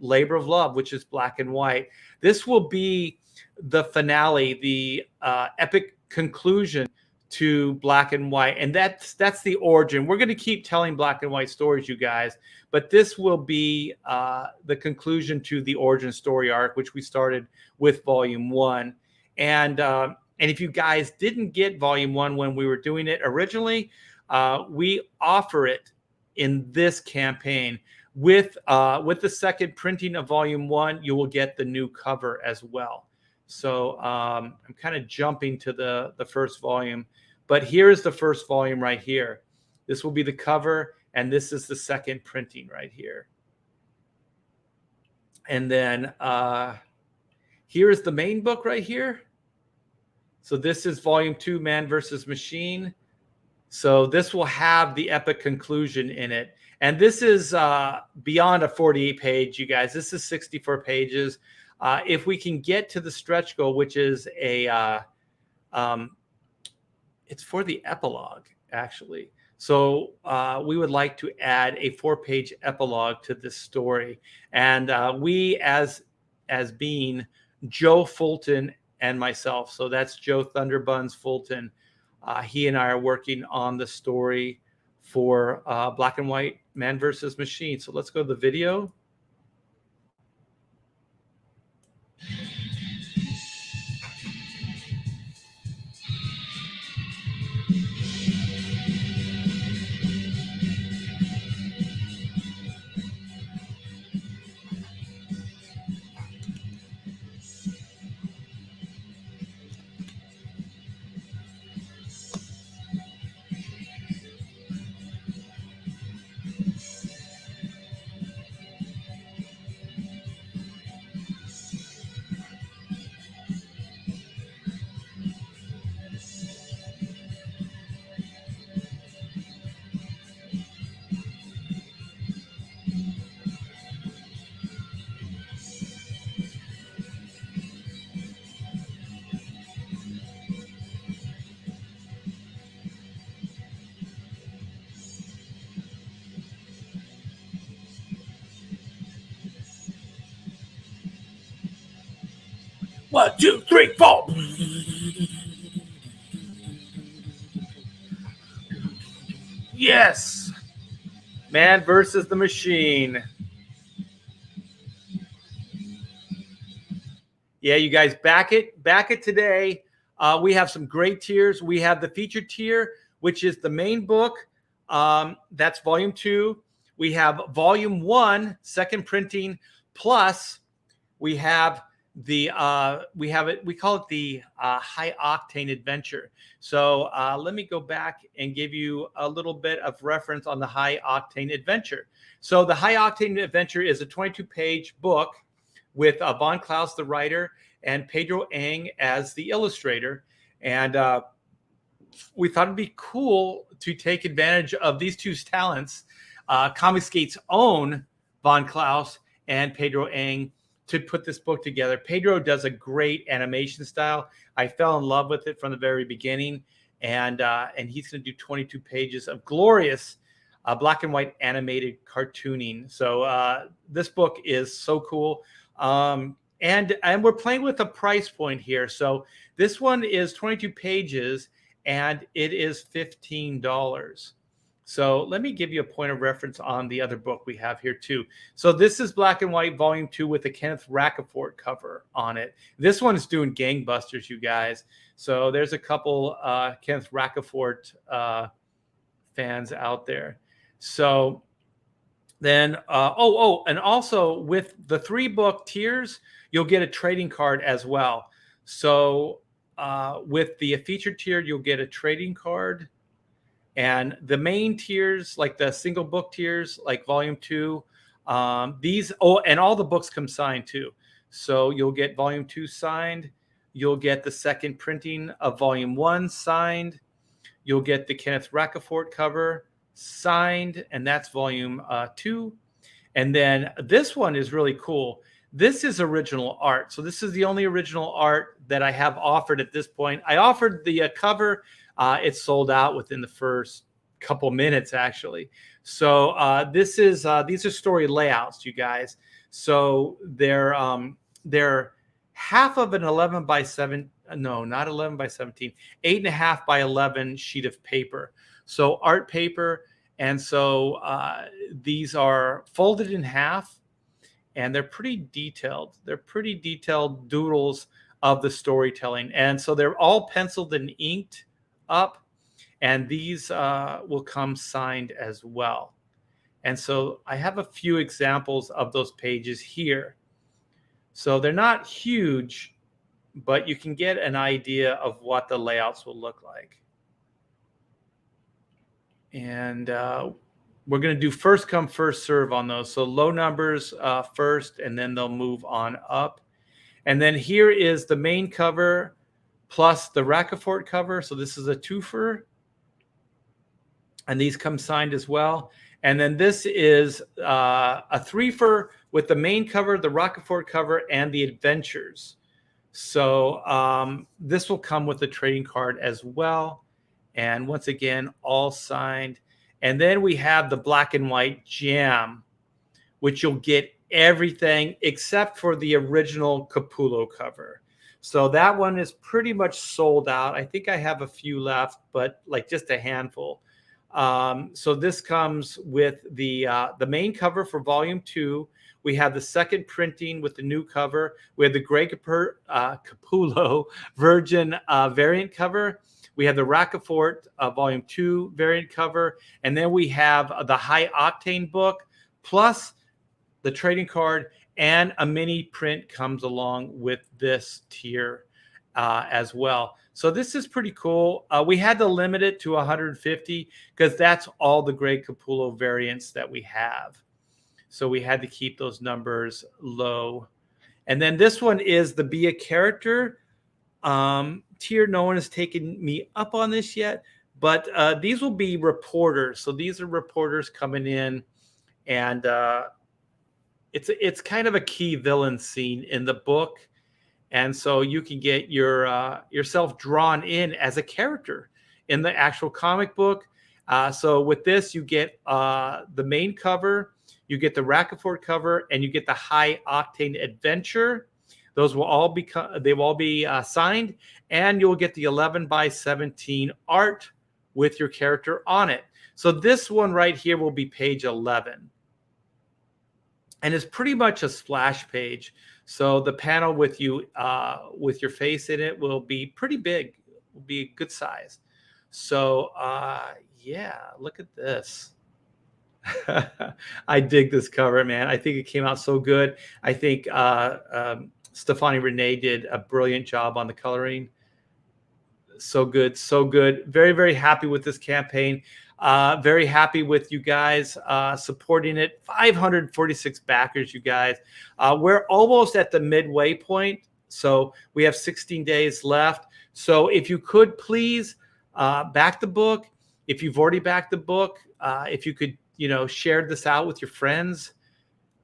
labor of love, which is Black and White. This will be the finale, the epic conclusion to Black and White, and that's the origin. We're going to keep telling Black and White stories, you guys, but this will be the conclusion to the origin story arc, which we started with Volume 1. And if you guys didn't get Volume 1 when we were doing it originally, we offer it in this campaign. With the second printing of Volume 1, you will get the new cover as well. So I'm kind of jumping to the first volume, but here's the first volume right here. This will be the cover, and this is the second printing right here. And then here is the main book right here. So this is Volume 2, Man versus Machine. So this will have the epic conclusion in it. And this is beyond a 48 page, you guys. This is 64 pages. If we can get to the stretch goal, which is it's for the epilogue, actually. So we would like to add a 4-page epilogue to this story. And we, as being Joe Fulton and myself, so that's Joe Thunderbuns Fulton, he and I are working on the story for Black and White, Man versus Machine. So let's go to the video. One, two, three, four. Yes. Man versus the Machine. Yeah, you guys, back it today. We have some great tiers. We have the featured tier, which is the main book. That's Volume 2. We have Volume 1, second printing, plus we have we call it the high octane adventure. So let me go back and give you a little bit of reference on the high octane adventure. So the high octane adventure is a 22-page book with Von Klaus, the writer, and Pedro Ang as the illustrator. And we thought it'd be cool to take advantage of these two talents, Comicsgate's own Von Klaus and Pedro Ang, to put this book together. Pedro does a great animation style. I fell in love with it from the very beginning, and he's going to do 22 pages of glorious black and white animated cartooning. So this book is so cool, and we're playing with a price point here. So this one is 22 pages, and it is $15. So let me give you a point of reference on the other book we have here too. So this is Black and White Volume 2 with the Kenneth Rocafort cover on it. This one's doing gangbusters, you guys. So there's a couple Kenneth Rocafort fans out there. So then, and also with the 3-book tiers, you'll get a trading card as well. So with the featured tier, you'll get a trading card. And the main tiers, like the single book tiers, like Volume 2, and all the books come signed too. So you'll get Volume 2 signed. You'll get the second printing of Volume 1 signed. You'll get the Kenneth Rocafort cover signed, and that's Volume 2. And then this one is really cool. This is original art. So this is the only original art that I have offered at this point. I offered the cover. It's sold out within the first couple minutes, actually. So these are story layouts, you guys. So they're half of an 11 by 7. No, not 11 by 17. 8.5 by 11 sheet of paper. So art paper, and so these are folded in half, and they're pretty detailed. They're pretty detailed doodles of the storytelling, and so they're all penciled and inked up, and these will come signed as well. And so I have a few examples of those pages here. So they're not huge, but you can get an idea of what the layouts will look like. And we're going to do first come, first serve on those. So low numbers first, and then they'll move on up. And then here is the main cover plus the Rocafort cover. So this is a twofer. And these come signed as well. And then this is a threefer with the main cover, the Rocafort cover, and the adventures. So this will come with a trading card as well. And once again, all signed. And then we have the Black and White Jam, which you'll get everything except for the original Capullo cover. So that one is pretty much sold out. I think I have a few left, but like just a handful. So this comes with the main cover for Volume 2. We have the second printing with the new cover. We have the Grey Capullo Virgin variant cover. We have the Rocafort Volume 2 variant cover. And then we have the High Octane book, plus the trading card, and a mini print comes along with this tier as well. So this is pretty cool. We had to limit it to 150 because that's all the Grey Capullo variants that we have. So we had to keep those numbers low. And then this one is the Be a Character tier. No one has taken me up on this yet, but these will be reporters. So these are reporters coming in, and it's kind of a key villain scene in the book. And so you can get yourself drawn in as a character in the actual comic book. So with this, you get the main cover, you get the Rocafort cover, and you get the High Octane Adventure. Those will all be signed, and you'll get the 11 by 17 art with your character on it. So this one right here will be page 11. And it's pretty much a splash page. So the panel with you with your face in it will be pretty big, will be a good size. So yeah, look at this. I dig this cover, man. I think it came out so good. I think Stefani Renee did a brilliant job on the coloring. So good, so good. Very, very happy with this campaign. Very happy with you guys supporting it. 546 backers, you guys. We're almost at the midway point, so we have 16 days left. So if you could please back the book. If you've already backed the book, if you could, share this out with your friends,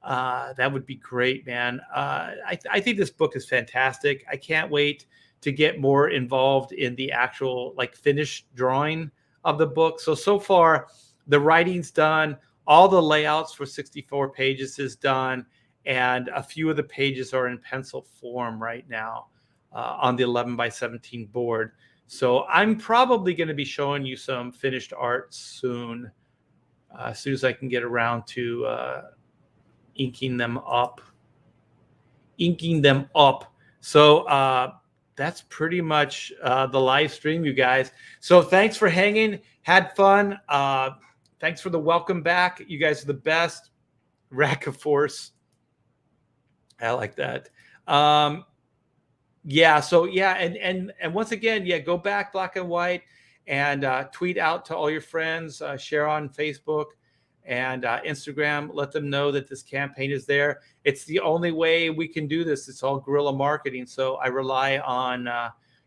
that would be great, man. I think this book is fantastic. I can't wait to get more involved in the actual finished drawing of the book. So far the writing's done, all the layouts for 64 pages is done, and a few of the pages are in pencil form right now on the 11 by 17 board. So I'm probably going to be showing you some finished art soon, as soon as I can get around to inking them up. So that's pretty much the live stream, you guys. So thanks for hanging. Had fun. Thanks for the welcome back. You guys are the best. Rack of Force. I like that. Yeah. So yeah, and once again, yeah, go back Black and White and tweet out to all your friends, share on Facebook and Instagram. Let them know that this campaign is there. It's the only way we can do this. It's all guerrilla marketing. So I rely on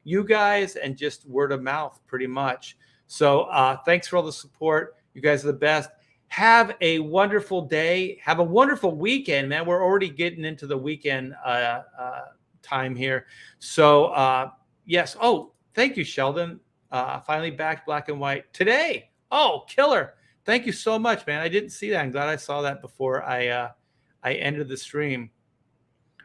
you guys and just word of mouth pretty much. So thanks for all the support. You guys are the best. Have a wonderful day. Have a wonderful weekend, man. We're already getting into the weekend time here. So yes. Oh, thank you, Sheldon. Finally back Black and White today. Oh, killer. Thank you so much, man. I didn't see that. I'm glad I saw that before I ended the stream.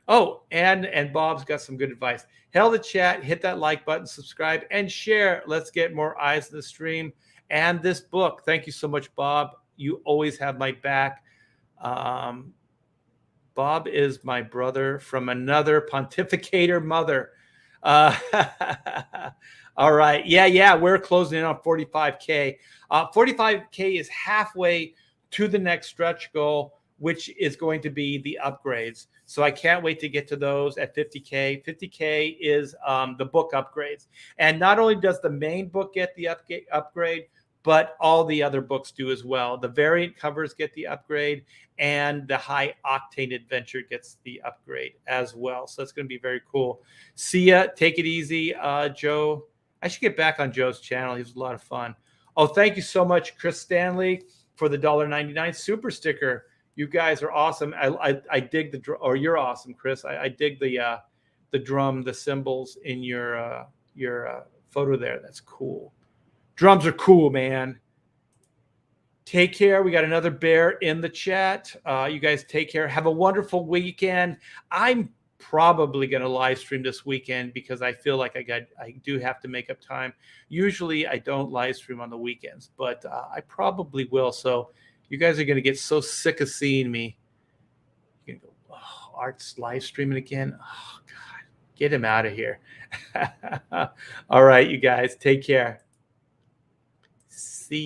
Oh, and Bob's got some good advice. Hell the chat, hit that like button, subscribe, and share. Let's get more eyes in the stream and this book. Thank you so much, Bob. You always have my back. Bob is my brother from another pontificator mother. All right. Yeah. We're closing in on 45K. 45K is halfway to the next stretch goal, which is going to be the upgrades. So I can't wait to get to those at 50K. 50K is the book upgrades. And not only does the main book get the upgrade, but all the other books do as well. The variant covers get the upgrade, and the high octane adventure gets the upgrade as well. So it's going to be very cool. See ya. Take it easy, Joe. I should get back on Joe's channel. He was a lot of fun. Oh, thank you so much, Chris Stanley, for the $1.99 super sticker. You guys are awesome. I dig the or you're awesome, Chris. I dig the drum, the cymbals in your photo there. That's cool. Drums are cool, man. Take care. We got another bear in the chat. You guys take care. Have a wonderful weekend. I'm probably going to live stream this weekend because I feel like I do have to make up time. Usually I don't live stream on the weekends, but I probably will. So you guys are going to get so sick of seeing me. You're going to go, oh, Art's live streaming again. Oh, God, get him out of here. All right, you guys, take care. See